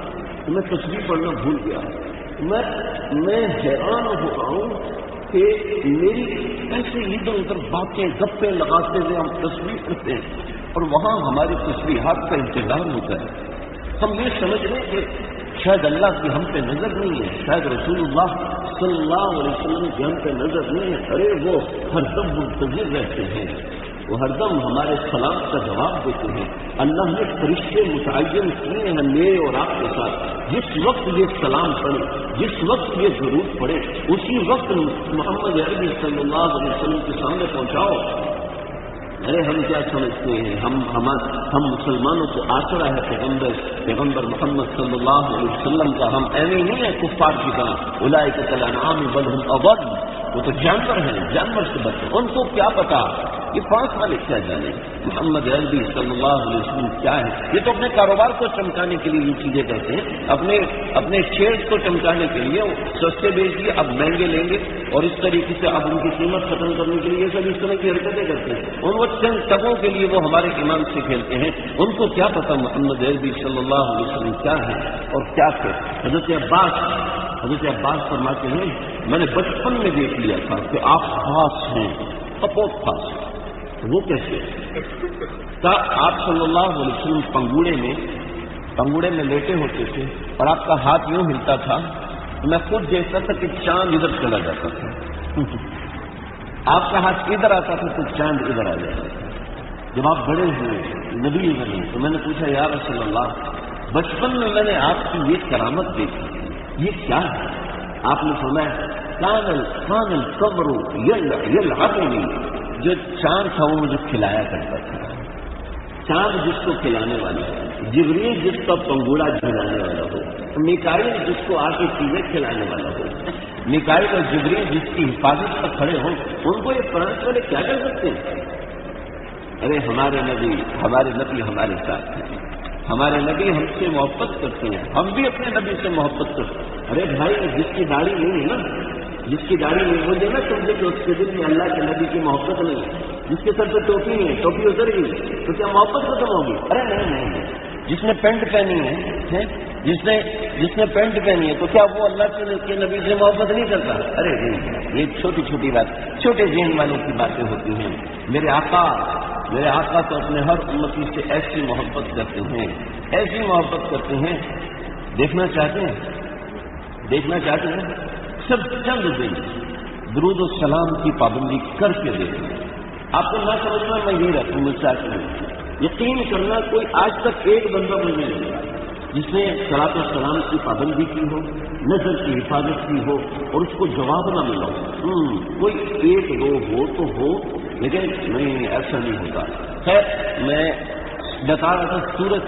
تو میں تصویر پڑھنا بھول گیا۔ میں حیران ہو رہا ہوں کہ میری ایسے ادھر ادھر باتیں گپے لگاتے ہوئے ہم تصویر کرتے ہیں اور وہاں ہماری تصویرات کا انتظار ہوتا ہے۔ ہم یہ سمجھ رہے کہ شاید اللہ کی ہم پہ نظر نہیں ہے، شاید رسول اللہ صلی اللہ علیہ وسلم کی ہم پہ نظر نہیں ہے؟ ارے وہ ہر دم منتظر رہتے ہیں، وہ ہر دم ہمارے سلام کا جواب دیتے ہیں۔ اللہ نے فرشتے متعین کیے ہیں میرے اور آپ کے ساتھ، جس وقت یہ سلام پڑھے، جس وقت یہ ضرور پڑھے، اسی وقت محمد عربی صلی اللہ علیہ وسلم کے سامنے پہنچاؤ۔ ارے ہم کیا سمجھتے ہیں، ہم مسلمانوں کو آسرا ہے پیغمبر محمد صلی اللہ علیہ وسلم کا، ہم ایویں نہیں ہیں کفار کی طرح، اولئک کالانعام بل هم اضل، وہ تو جانور ہیں، جانور سے بچے، ان کو کیا پتا، یہ پاس والے کیا جانے محمد عربی صلی اللہ علیہ وسلم کیا ہے۔ یہ تو اپنے کاروبار کو چمکانے کے لیے یہ چیزیں کہتے ہیں، اپنے شیئرز کو چمکانے کے لیے سستے بیچ دیے اب مہنگے لیں گے، اور اس طریقے سے اب ان کی قیمت ختم کرنے کے لیے یہ سب اس طرح کی حرکتیں کرتے ہیں۔ ان وہ چند تگوں کے لیے وہ ہمارے ایمان سے کھیلتے ہیں، ان کو کیا پتا محمد عربی صلی اللہ علیہ وسلم کیا ہے اور کیا تھے۔ حضرت عباس فرماتے ہیں میں نے بچپن میں دیکھ لیا تھا کہ آپ خاص ہیں، بہت خاص۔ وہ کیسے؟ آپ صلی اللہ علیہ وسلم پنگوڑے میں لیٹے ہوتے تھے اور آپ کا ہاتھ یوں ہلتا تھا تو میں خود دیکھتا تھا کہ چاند ادھر چلا جاتا تھا، آپ کا ہاتھ ادھر آتا تھا تو چاند ادھر آ جاتا تھا۔ جب آپ بڑے ہوئے نبی بنے تو میں نے پوچھا یا رسول اللہ، بچپن میں نے آپ کی یہ کرامت دیکھی، یہ کیا ہے؟ آپ نے فرمایا کان القمر یلعبنی، جو چاند تھا وہ مجھے کھلایا کرتا تھا۔ چاند جس کو کھلانے والا ہے، جبریل جس کا پنگوڑا جھلانے والا ہو، میکائیل جس کو آ کے چیزیں کھلانے والا ہو، میکائیل اور جبریل جس کی حفاظت پر کھڑے ہوں، ان کو یہ فرانس والے کیا کر سکتے ہیں؟ ارے ہمارے نبی ہمارے ساتھ ہیں، ہمارے نبی ہم سے محبت کرتے ہیں، ہم بھی اپنے نبی سے محبت کرتے ہیں۔ ارے بھائی جس کی داڑھی نہیں ہے نا، جس کی داڑھی نہیں، وہ جو نا سمجھے کہ اس کے دل میں اللہ کے نبی کی محبت نہیں ہے۔ جس کے سر پہ ٹوپی نہیں ہے، ٹوپی اتر گئی تو کیا محبت ختم ہوگی؟ ارے نہیں، جس نے پینٹ پہنی ہے، جس نے پینٹ پہنی ہے تو کیا وہ اللہ کے نبی سے محبت نہیں کرتا؟ ارے نہیں، یہ چھوٹی چھوٹی بات، چھوٹے ذہن والوں کی باتیں ہوتی ہیں۔ میرے آقا تو اپنے ہر امتی سے ایسی محبت کرتے ہیں، دیکھنا چاہتے ہیں سب چند دن درود و سلام کی پابندی کر کے دیکھیں۔ آپ کو نہ سمجھنا میں یہی رکھوں مجھ سے یقین کرنا، کوئی آج تک ایک بندہ مجھے نہیں ملا جس نے صلاۃ و سلام کی پابندی کی ہو، نظر کی حفاظت کی ہو اور اس کو جواب نہ ملا ہو۔ کوئی ایک دو ہو تو ہو، لیکن نہیں، ایسا نہیں ہوتا۔ خیر، میں بتا رہا تھا سورت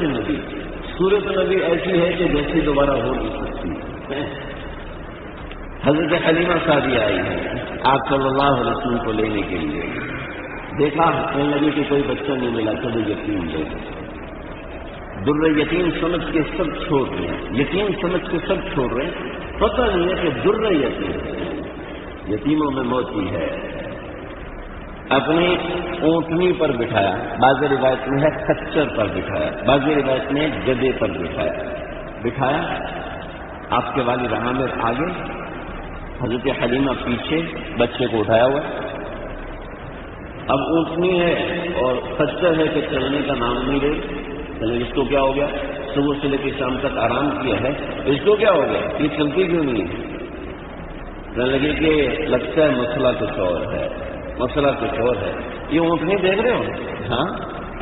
نبی ایسی ہے کہ جیسے دوبارہ ہو نہیں سکتی۔ حضرت حلیمہ سعدیہ آئی ہے آپ صلی اللہ علیہ وسلم کو لینے کے لیے، دیکھا کہنے لگی کہ کوئی بچہ نہیں ملا، چلو یتیم لے۔ در یتیم سمجھ کے سب چھوڑ رہے ہیں، پتہ نہیں ہے کہ در یتیموں میں موتی ہے۔ اپنی اونٹنی پر بٹھایا، بعض روایت میں ہے خچر پر بٹھایا، بعض روایت میں گدے پر بٹھایا۔ آپ کے والد عامر آگے، حضرت حلیمہ پیچھے، بچے کو اٹھایا ہوا۔ اب اونٹنی ہے اور خچر ہے کہ چلنے کا نام نہیں لے، چلے اس کو کیا ہو گیا؟ صبح سے لے کے شام تک آرام کیا ہے، اس کو کیا ہو گیا؟ یہ چلتی کیوں نہیں ہے؟ لگے کہ لگتا ہے مسئلہ کچھ اور ہے۔ یہ اونٹنی دیکھ رہے ہو؟ ہاں،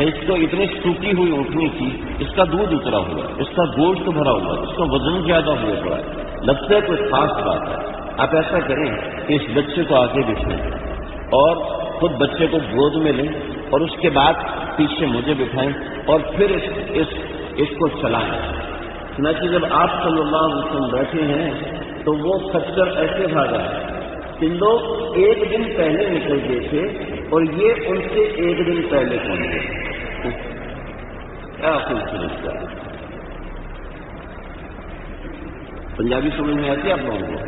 اس کو اتنی سوکھی ہوئی اونٹنی تھی، اس کا دودھ اترا ہوا، اس کا گوشت بھرا ہوا، اس کا وزن زیادہ ہوا پڑا ہے، لگتا ہے کوئی خاص بات ہے۔ آپ ایسا کریں کہ اس بچے کو آگے بٹھائیں اور خود بچے کو گود میں لیں اور اس کے بعد پیچھے مجھے بٹھائیں اور پھر اس کو چلائیں۔ چنانچہ جب آپ صلی اللہ علیہ وسلم بیٹھے ہیں تو وہ خچر ایسے بھاگا کہ لوگ ایک دن پہلے نکل گئے تھے اور یہ ان سے ایک دن پہلے پہنچ گئے۔ کیا خوبصورت ہے! پنجابی سمجھ میں آتی ہے آپ لوگوں کو؟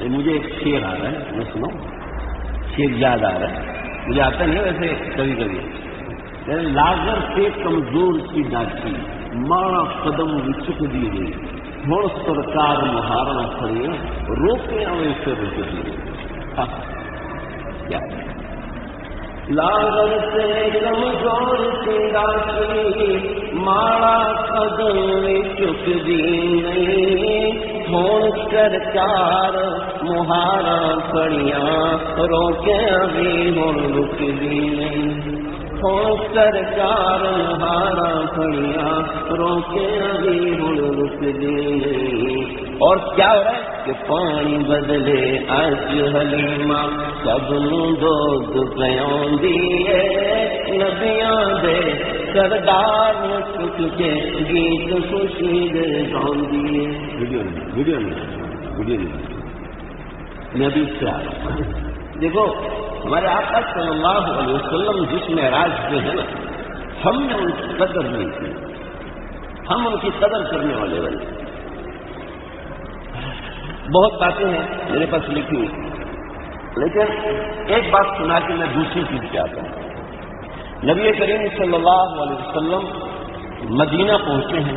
مجھے ایک شعر آ رہا ہے، میں سنو، شعر یاد آ رہا ہے، مجھے آتا نہیں ویسے کبھی لاگر سے کمزور کی ڈاکی، ماڑا قدم وچک دی گئی، ہوں سرکار مہارا کھڑے روکے آئے سے رک دی۔ لاگر سے کمزور کی ڈاکی، ماڑا قدم وچک دی نہیں، ہوں سرکار مہارا کھڑیاں روکے ابھی ہوں رکدی نہیں ہوں سرکار مہارا کھڑیاں روکے ابھی ہوں رکدی نہیں اور کیا ہو رہا ہے کہ پانی بدلے اج حلیمہ سب نو دودھ پیاندی ہے نبیاں دے سردار چک کے گیت خوشی دے گاندی ہے ویڈیو نہیں نبی سے دیکھو ہمارے آقا صلی اللہ علیہ وسلم جس معراج میں ہے نا ہم نے ان کی قدر نہیں کی ہم ان کی قدر کرنے والے بنے بہت باتیں ہیں میرے پاس لکھی ہوئی لیکن ایک بات سنا کے میں دوسری چیز پہ آتا ہوں نبی کریم صلی اللہ علیہ وسلم مدینہ پہنچے ہیں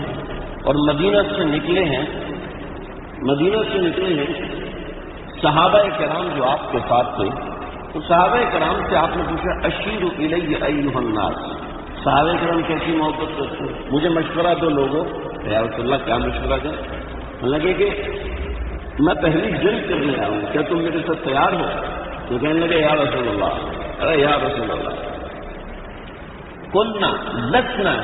اور مدینہ سے نکلے ہیں صحابہ کرام جو آپ کے ساتھ تھے تو صحابہ کرام سے آپ نے پوچھا اشیر الی ایھا الناس صحابہ کرام کیسی محبت کرتے ہیں مجھے مشورہ دو لوگوں یا رسول اللہ کیا مشورہ دیں لگے کہ میں پہلی جنگ کرنے آیا ہوں کیا تم میرے ساتھ تیار ہو تو کہنے لگے یا رسول اللہ ارے یا رسول اللہ قلنا لسنا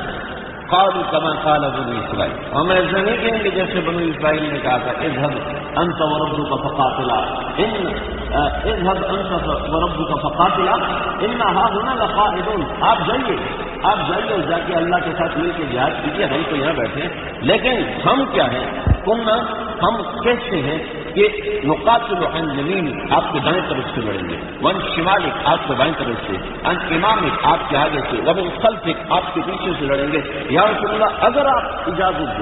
قالوا كما قال بنو اسرائیل ہم ایسا نہیں کہیں گے جیسے بنو اسرائیل نے کہا تھا اذهب انت وربك فقاتلا اذهب انت وربك فقاتلا ان ها هنا لقائدون آپ جائیے اور جا کے اللہ کے ساتھ مل کے جہاد کیجیے ہم تو یہاں بیٹھے ہیں لیکن ہم کیا ہیں قلنا ہم کیسے ہیں کہ نقاتل عن یمینک آپ کے دائیں طرف سے لڑیں گے وعن شمالک آپ کے بائیں طرف سے عن امامک آپ کے آگے سے ومن خلفک آپ کے پیچھے سے لڑیں گے یا رسول اللہ اگر آپ اجازت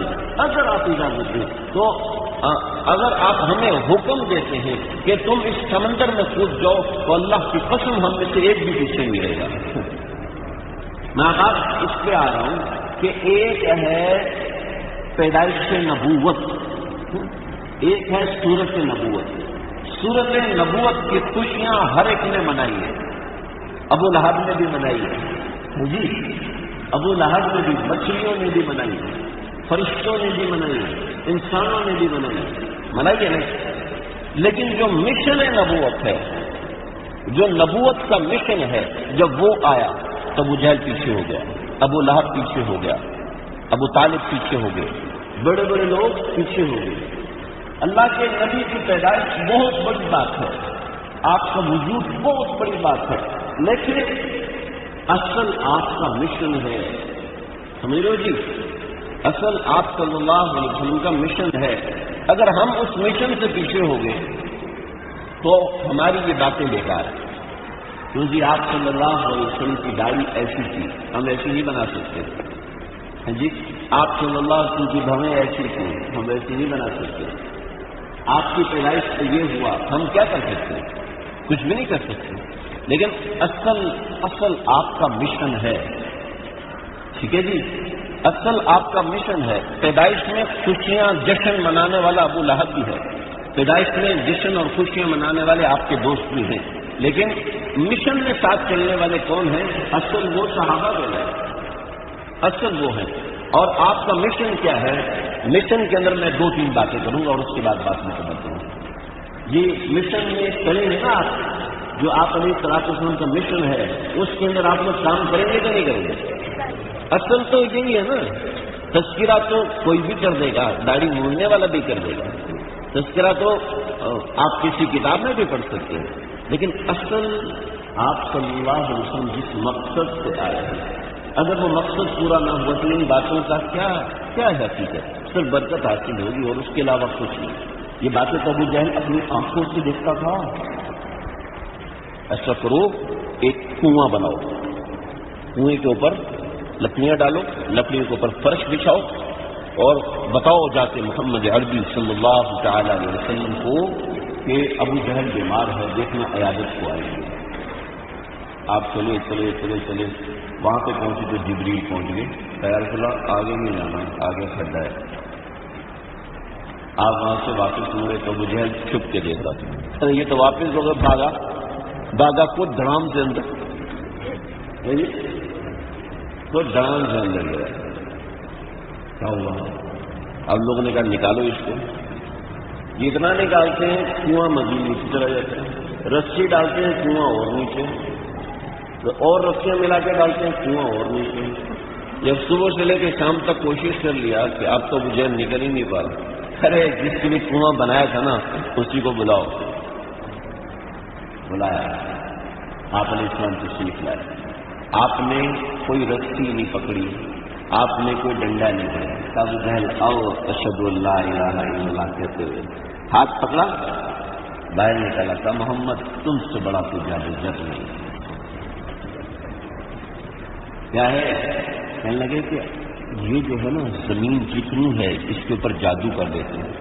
دیں تو اگر آپ ہمیں حکم دیتے ہیں کہ تم اس سمندر میں کود جاؤ تو اللہ کی قسم ہم میں سے ایک بھی پیچھے نہیں رہے گا میں آج اس پہ آ رہا ہوں کہ ایک ہے پیدائش نبوت ایک ہے سورت نبوت کی خوشیاں ہر ایک نے منائی ہے ابو لہب نے بھی منائی ہے جی ابو لہب نے بھی مچھلیوں نے بھی منائی ہے فرشتوں نے بھی منائی ہے انسانوں نے بھی منائی ہے نہیں لیکن جو مشن نبوت ہے جو نبوت کا مشن ہے جب وہ آیا تب ابو جہل پیچھے ہو گیا ابو لہب پیچھے ہو گیا ابو طالب پیچھے ہو گئے بڑے بڑے لوگ پیچھے ہو گئے اللہ کے نبی کی پیدائش بہت بڑی بات ہے آپ کا وجود بہت بڑی بات ہے لیکن اصل آپ کا مشن ہے سمجھ رہے ہو جی اصل آپ صلی اللہ علیہ وسلم کا مشن ہے اگر ہم اس مشن سے پیچھے ہو گئے تو ہماری یہ باتیں بیکار ہیں کیونکہ آپ صلی اللہ علیہ وسلم کی داڑھی ایسی تھی ہم ایسی نہیں بنا سکتے جی آپ صلی اللہ علیہ وسلم کی بھویں ایسی تھی ہم ایسی نہیں بنا سکتے آپ کی پیدائش سے یہ ہوا ہم کیا کر سکتے ہیں کچھ بھی نہیں کر سکتے لیکن اصل آپ کا مشن ہے ٹھیک ہے جی اصل آپ کا مشن ہے پیدائش میں خوشیاں جشن منانے والا ابو لہب بھی ہے پیدائش میں جشن اور خوشیاں منانے والے آپ کے دوست بھی ہیں لیکن مشن میں ساتھ چلنے والے کون ہیں اصل وہ صحابہ ہیں اصل وہ ہیں اور آپ کا مشن کیا ہے مشن کے اندر میں 2-3 باتیں کروں گا اور اس کے بعد بات مکمل کروں گا یہ مشن میں چلیں گے نا آپ جو آپ علیہ الصلوۃ والسلام کا مشن ہے اس کے اندر آپ لوگ کام کریں گے کہ نہیں کریں گے اصل تو یہی ہے نا تذکرہ تو کوئی بھی کر دے گا داڑھی موننے والا بھی کر دے گا تذکرہ تو آپ کسی کتاب میں بھی پڑھ سکتے ہیں لیکن اصل آپ صلی اللہ علیہ وسلم جس مقصد سے آئے ہیں اگر وہ مقصد پورا نہ ہوا تو ان باتوں کا کیا ہے حقیقت صرف برکت حاصل ہوگی اور اس کے علاوہ کچھ نہیں یہ باتیں تو ابو جہل اپنی آنکھوں سے دیکھتا تھا ایسا کرو ایک کنواں بناؤ کنویں کے اوپر لکڑیاں ڈالو لکڑیوں کے اوپر فرش بچھاؤ اور بتاؤ جا کے محمد عربی صلی اللہ تعالی علیہ وسلم کو کہ ابو جہل بیمار ہے دیکھنا عیادت کو آئے گی آپ چلے وہاں پہ پہنچے تو جبریل پہنچ گئے خیر اللہ آگے نہیں جانا آگے کھڈا ہے آپ وہاں سے واپس مڑے تو ابو جہل چھپ کے دیکھ رہا تھا یہ تو واپس ہو گیا بھاگا کو ڈرام سے اندر تو ڈرام سے اندر گیا کیا ہوا اب لوگوں نے کہا نکالو اس کو جتنا نکالتے ہیں کنواں مزید نیچے چلا جاتا ہے، رسی ڈالتے ہیں کنواں اور نیچے، اور رسیاں ملا کے ڈالتے ہیں کنواں اور نیچے۔ جب صبح سے لے کے شام تک کوشش کر لیا کہ اب تو مجھے نکل ہی نہیں پا رہا، ارے جس کے لیے کنواں بنایا تھا نا اسی کو بلاؤ۔ بلایا، آپ نے اسلام تشریف لائے، آپ نے کوئی رسی نہیں پکڑی، آپ نے کوئی ڈنڈا نہیں پکڑا، ابو جہل آؤ اشہد اللہ الہ الا اللہ کہتے ہوئے ہاتھ پکڑا، باہر نکالا تھا، محمد تم سے بڑا کوئی جادوگر نہیں۔ کیا ہے؟ کہنے لگے کہ یہ جو ہے نا زمین جتنی ہے اس کے اوپر جادو کر دیتے ہیں،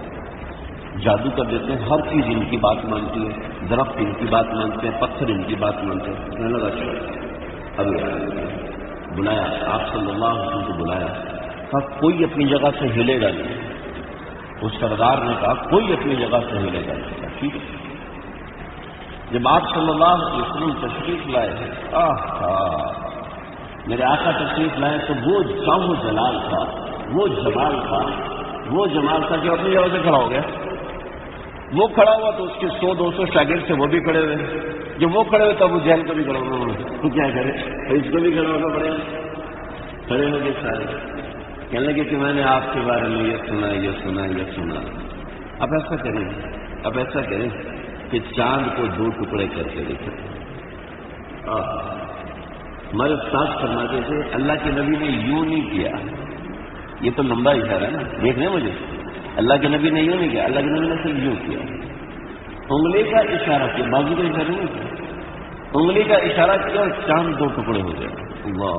جادو کر دیتے ہیں، ہر چیز ان کی بات مانتی ہے، درخت ان کی بات مانتے ہیں، پتھر ان کی بات مانتے ہیں۔ کہنے لگا اچھا، ابھی بلایا آپ صلی اللہ علیہ وسلم کو بلایا، کہا کوئی اپنی جگہ سے ہلے گا نہیں۔ اس سردار نے کہا کوئی اپنی جگہ سے ہلے گا نہیں۔ کہا ٹھیک ہے۔ جب آپ صلی اللہ علیہ وسلم تشریف لائے، میرے آقا تشریف لائے تو وہ جام و جلال تھا، وہ جمال تھا، وہ جمال تھا کہ اپنی جگہ سے کھڑا ہو گیا۔ وہ کھڑا ہوا تو اس کے 100-200 شاگرد تھے، وہ بھی کھڑے ہوئے۔ جب وہ کھڑے ہوئے تب وہ جہل کو بھی کھڑا ہونا، تو کیا کرے، اس کو بھی کھڑا ہونا پڑے گا۔ کھڑے ہو گئے سارے، کہنے لگے کہ میں نے آپ کے بارے میں یہ سنا، یہ سنا، یہ سنا۔ اب ایسا کریں، اب ایسا کریں کہ چاند کو 2 ٹکڑے کر کے دیکھیں۔ ہمارے استاد فرماتے تھے اللہ کے نبی نے یوں نہیں کیا، یہ تو لمبا اشارہ ہے نا، دیکھ رہے مجھے، اللہ کے نبی نے یوں نہیں کیا، اللہ کے نبی نے صرف یوں کیا، انگلی کا اشارہ کیا، بازو کا اشارہ نہیں کیا، انگلی کا اشارہ کیا اور چاند 2 ٹکڑے ہو گئے۔ اللہ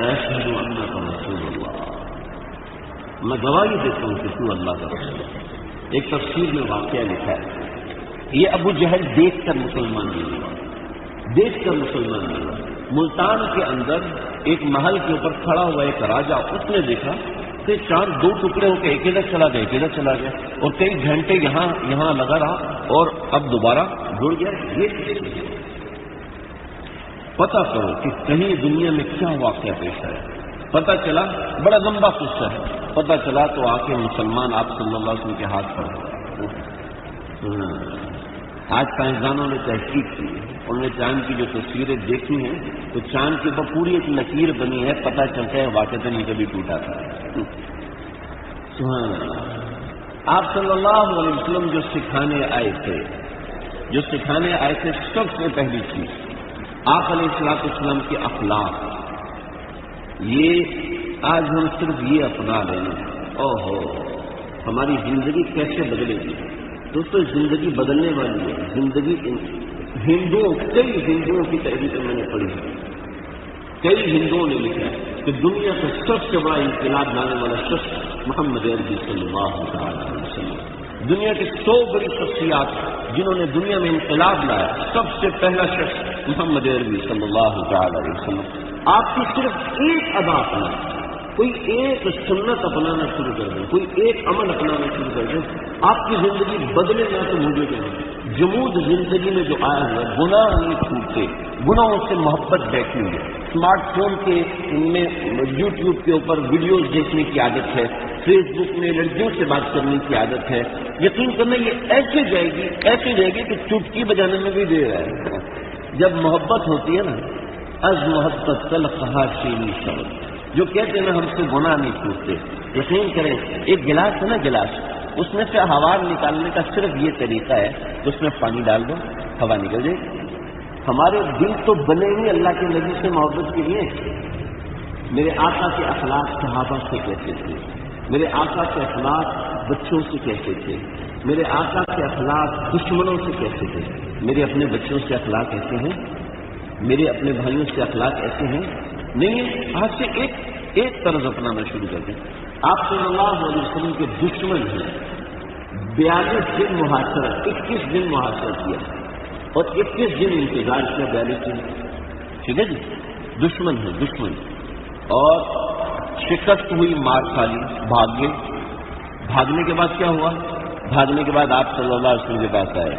اشہد انک رسول اللہ، میں گواہی دیتا ہوں کہ تو اللہ کا رسول ہے۔ ایک تفسیر میں واقعہ لکھا ہے، یہ ابو جہل دیکھ کر مسلمان نہیں ہوا، دیکھ کر مسلمان نہیں ہوا۔ ملتان کے اندر ایک محل کے اوپر کھڑا ہوا ایک راجا، اس نے دیکھا کہ چاند 2 ٹکڑے ہو کے ایک ادھر چلا گیا، ایک ادھر چلا گیا، اور کئی گھنٹے یہاں لگا رہا اور اب دوبارہ جڑ گیا۔ یہ پتہ کرو کہ کہیں دنیا میں کیا واقعہ پیش ہے۔ پتہ چلا، بڑا لمبا قصہ ہے، پتہ چلا تو آ کے مسلمان آپ صلی اللہ علیہ وسلم کے ہاتھ پر۔ آج سائنسدانوں نے تحقیق کی، انہوں نے چاند کی جو تصویریں دیکھی ہیں تو چاند کے اوپر پوری ایک لکیر بنی ہے، پتہ چلتا ہے واقعتاً یہ کبھی ٹوٹا تھا۔ سبحان اللہ۔ آپ صلی اللہ علیہ وسلم جو سکھانے آئے تھے، سب سے پہلی چیز آپ علیہ السلام کے اخلاق۔ یہ آج ہم صرف یہ اپنا لیں، اوہو ہماری زندگی کیسے بدلے گی؟ دوستو زندگی بدلنے والی ہے، زندگی کئی ہندوؤں کی تحریریں میں نے پڑھی ہے، کئی ہندوؤں نے لکھا ہے کہ دنیا کا سب سے بڑا انقلاب لانے والا شخص محمد عربی صلی اللہ علیہ وسلم۔ دنیا کی 100 بڑی شخصیات جنہوں نے دنیا میں انقلاب لایا، سب سے پہلا شخص محمد عربی صلی اللہ علیہ وسلم۔ آپ کی صرف ایک ادا اپنا، کوئی ایک سنت اپنانا شروع کر دیں، کوئی ایک عمل اپنانا شروع کر دیں، آپ کی زندگی بدلے نہ تو مجھے کہیں۔ جمود زندگی میں جو آیا ہے، گناہ نہیں چھوٹتے، گناہوں سے محبت بیٹھی ہوئی ہے۔ اسمارٹ فون کے ان میں یوٹیوب کے اوپر ویڈیوز دیکھنے کی عادت ہے، فیس بک میں لڑکیوں سے بات کرنے کی عادت ہے۔ یقین کرنا یہ ایسے جائے گی کہ چٹکی بجانے میں بھی دیر ہے۔ جب محبت ہوتی ہے نا، از محبت تلقہا شیریں شبد، جو کہتے ہیں نا ہم سے گناہ نہیں چھوٹتے۔ یقین کریں، ایک گلاس ہے نا، گلاس، اس میں سے ہوا نکالنے کا صرف یہ طریقہ ہے کہ اس میں پانی ڈال دو، ہوا نکل جائے گی۔ ہمارے دل تو بنے ہی اللہ کے نبی سے محبت کے لیے۔ میرے آقا کے اخلاق صحابہ سے کیسے تھے، میرے آقا کے اخلاق بچوں سے کیسے تھے، میرے آقا کے اخلاق دشمنوں سے کیسے تھے، میرے اپنے بچوں سے اخلاق ایسے ہیں، میرے اپنے بھائیوں سے اخلاق ایسے ہیں نہیں ہے۔ آج سے ایک طرز اپنانا شروع کر دیں۔ آپ صلی اللہ علیہ وسلم کے دشمن ہیں، 42 دن محاصرہ، 21 دن محاصرہ کیا اور 21 دن انتظار کیا، 42 دن، ٹھیک ہے جی، دشمن ہے، دشمن، اور شکست ہوئی، مار کھا لی، بھاگ گئے۔ بھاگنے کے بعد کیا ہوا؟ بھاگنے کے بعد آپ صلی اللہ علیہ وسلم کے پاس آئے،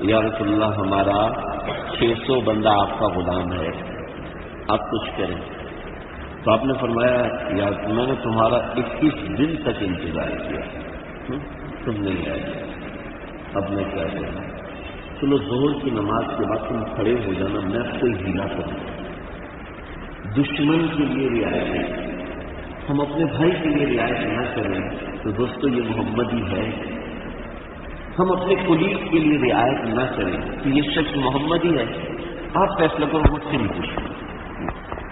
یا رسول اللہ ہمارا 600 بندہ آپ کا غلام ہے، آپ کچھ کریں۔ تو آپ نے فرمایا، یا میں نے تمہارا 21 دن تک انتظار کیا، تم نہیں آئے، اب میں کیا کروں؟ چلو ظہر کی نماز کے بعد تم کھڑے ہو جانا، میں کوئی ہیلا کروں، دشمن کے لیے رعایت ہے، ہم اپنے بھائی کے لیے رعایت نہ کریں تو دوستو یہ محمدی ہے۔ ہم اپنے کلیگ کے لیے رعایت نہ کریں کہ یہ شخص محمدی ہے، آپ فیصلہ کرو، مجھ سے نہیں پوچھیں۔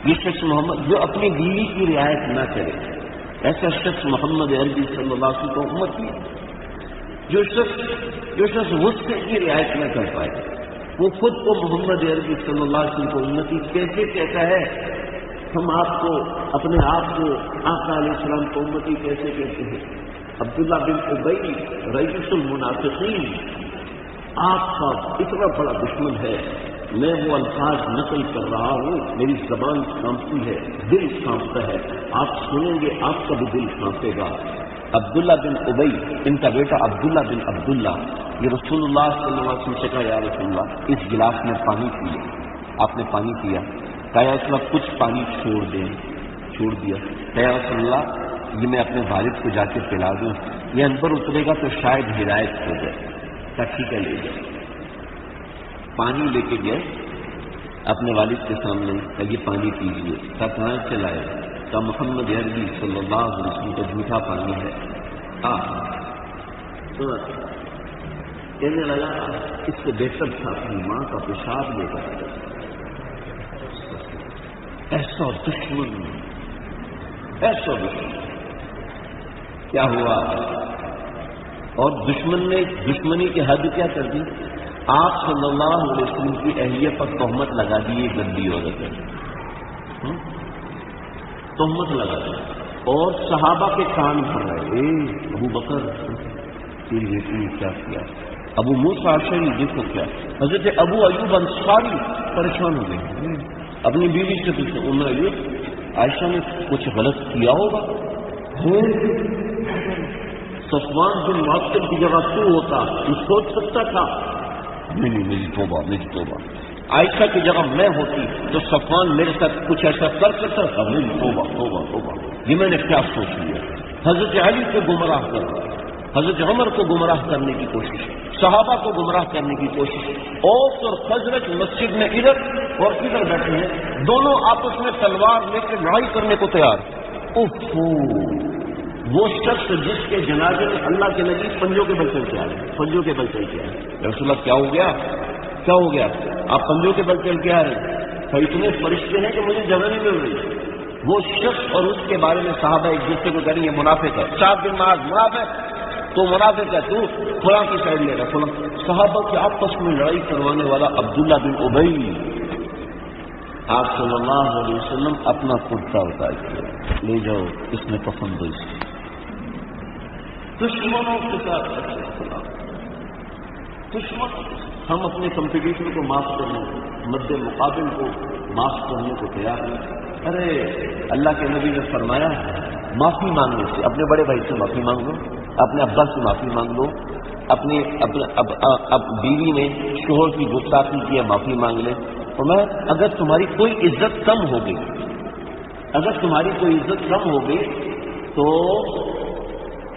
یہ شخص محمد جو اپنی بیوی کی رعایت نہ کرے، ایسا شخص محمد عربی صلی اللہ علیہ وسلم کو امتی ہے۔ جو شخص غصے کی رعایت نہ کر پائے، وہ خود کو محمد عربی صلی اللہ علیہ وسلم کو امتی کیسے کہتا ہے؟ ہم آپ کو اپنے آپ کو آقا علیہ السلام کو امتی کیسے کہتے ہیں؟ عبداللہ بن ابی رئیس المنافقین آپ کا اتنا بڑا دشمن ہے، میں وہ الفاظ نقل کر رہا ہوں، میری زبان کانپتی ہے، دل کانپتا ہے، آپ سنیں گے آپ کا بھی دل کانپے گا۔ عبداللہ بن ابی، ان کا بیٹا عبداللہ بن عبداللہ، یہ رسول اللہ صلی اللہ علیہ وسلم سے کہا یا رسول اللہ اس گلاس میں پانی پیے، آپ نے پانی پیا، کہا یا رسول اللہ کچھ پانی چھوڑ دیں، چھوڑ دیا، کہا یا رسول اللہ یہ میں اپنے والد کو جا کے پلا دوں، یہ اندر اترے گا تو شاید ہدایت ہو جائے، کہا ٹھیک ہے لے جائے، پانی لے کے گئے اپنے والد کے سامنے، کہا یہ پانی پیجیے، کہا کہاں سے لائے؟ کہا محمد عربی صلی اللہ علیہ وسلم کا جھوٹا پانی ہے۔ کہنے لگا اس سے بہتر تھا اپنی ماں کا پیشاب لے کر۔ ایسا دشمن، ایسا دشمن کیا ہوا؟ اور دشمن نے دشمنی کی حد کیا کر دی؟ آپ صلی اللہ علیہ وسلم کی اہلیت پر تہمت لگا دی، گندی عورت ہے، تہمت لگا دی، اور صحابہ کے کان بھر رہے، ابو بکر تیری بیٹی نے کیا کیا، ابو موسیٰ اشعری دیکھو کیا، حضرت ابو ایوب انصاری پریشان ہو گئے، اپنی بیوی سے پوچھتے ام ایوب عائشہ نے کچھ غلط کیا ہوگا؟ صفوان بن معطل کی جگہ تو ہوتا تو سوچ سکتا تھا، نہیں میری توبہ، میری توبہ، عائشہ کی جگہ میں ہوتی تو صفوان میرے ساتھ کچھ ایسا کر سکتا تھا، میری توبہ توبہ توبہ، یہ میں نے کیا سوچ لیا۔ حضرت علی کو گمراہ کرنا، حضرت عمر کو گمراہ کرنے کی کوشش، صحابہ کو گمراہ کرنے کی کوشش، اوس اور خزرج مسجد میں ادھر اور ادھر بیٹھے ہیں، دونوں آپس میں تلوار لے کے لڑائی کرنے کو تیار۔ وہ شخص جس کے جنازے میں اللہ کے نبی پنجوں کے بل چل کے آئے، پنجوں کے بل چل کے آئے، رسول اللہ کیا ہو گیا، کیا ہو گیا؟ آپ پنجوں کے بل چل کے آ رہے ہیں، اتنے فرشتے ہیں کہ مجھے جگہ نہیں مل رہی۔ وہ شخص اور اس کے بارے میں صحابہ ایک دوسرے کو کہہ رہے ہیں یہ منافق ہے، سعد بن معاذ منافق، تو منافق ہے، تو فلاں کی سائڈ لے رہا، فلاں۔ صحابہ کے آپس میں لڑائی کروانے والا عبداللہ بن ابی، آپ صلی اللہ علیہ وسلم اپنا کرتا اتار کے لے جاؤ، اس میں پسند ہو، دشمنوں کے ساتھ دشمن، ہم اپنے کمپٹیٹر کو معاف کرنے، مد مقابل کو معاف کرنے کو تیار ہیں۔ ارے اللہ کے نبی نے فرمایا معافی مانگنے سے، اپنے بڑے بھائی سے معافی مانگ لو، اپنے ابا سے معافی مانگ لو، اپنی بیوی نے شوہر کی گستاخی کی ہے معافی مانگ لے، اور میں اگر تمہاری کوئی عزت کم ہو گئی، اگر تمہاری کوئی عزت کم ہو گئی تو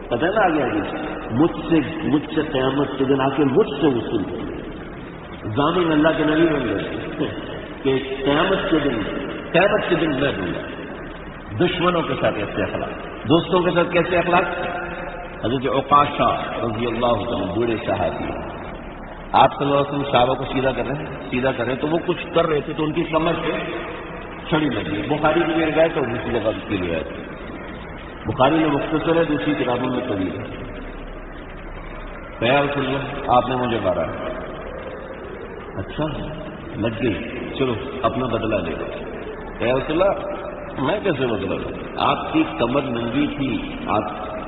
پتہ نہ آ گیا مجھ سے قیامت کے دن آ کے مجھ سے وصول ضامن اللہ کے نبی بن گئے کہ قیامت کے دن میں دوں گا۔ دشمنوں کے ساتھ ایسے اخلاق، دوستوں کے ساتھ کیسے اخلاق؟ حضرت عکاشہ رضی اللہ عنہ بوڑھے صحابی، آپ صلی اللہ علیہ وسلم صحابہ کو سیدھا کر رہے ہیں تو وہ کچھ کر رہے تھے تو ان کی کمر سے چھڑی لگی، بخاری کی لیے گئے تو دوسری جگہ کے لیے آئے تھے، بخاری میں مختصر ہے، دوسری کتابوں میں طویل ہے۔ یا رسول اللہ آپ نے مجھے مارا ہے، اچھا لگ گئی، چلو اپنا بدلہ لے لو۔ یا رسول اللہ میں کیسے بدلہ لوں؟ آپ کی کمر ننگی تھی،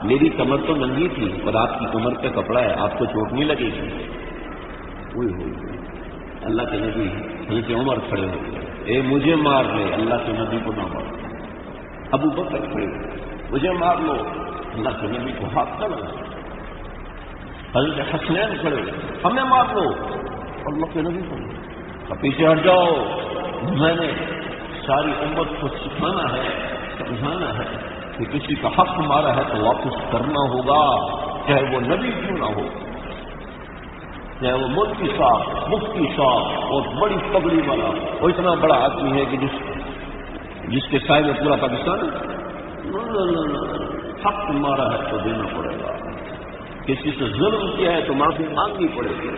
میری کمر تو ننگی تھی اور آپ کی کمر پہ کپڑا ہے، آپ کو چوٹ نہیں لگے گی؟ اللہ کے نبی حضرت عمر کھڑے ہو گئے، اے مجھے مار لے، اللہ کے نبی کو نہ مار۔ ابو بکر کھڑے ہوئے، مجھے مار لو، اللہ کے نبی کو ہاتھ نہ لگا۔ حضرت حسنین کھڑے ہوئے، ہمیں مار لو، اللہ کے نبی کو پیچھے ہٹ جاؤ، میں نے ساری امت کو سکھانا ہے، سمجھانا ہے کہ کسی کا حق مارا ہے تو واپس کرنا ہوگا، چاہے وہ نبی کیوں نہ ہو، چاہے وہ ملکی صاحب، مفتی صاحب اور بڑی پگڑی والا، وہ اتنا بڑا آدمی ہے کہ جس کے سائے میں پورا پاکستان ہے، حق مارا ہے تو دینا پڑے گا، کسی سے ظلم کیا ہے تو معافی مانگنی پڑے گی،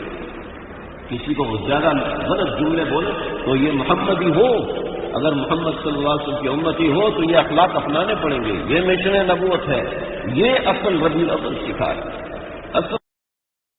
کسی کو زیادہ غلط جملے بولے تو یہ محمدی ہو، اگر محمد صلی اللہ علیہ وسلم کی امتی ہو تو یہ اخلاق اپنانے پڑیں گے، یہ مشن نبوت ہے، یہ اصل ربیع الاول سکھا ہے۔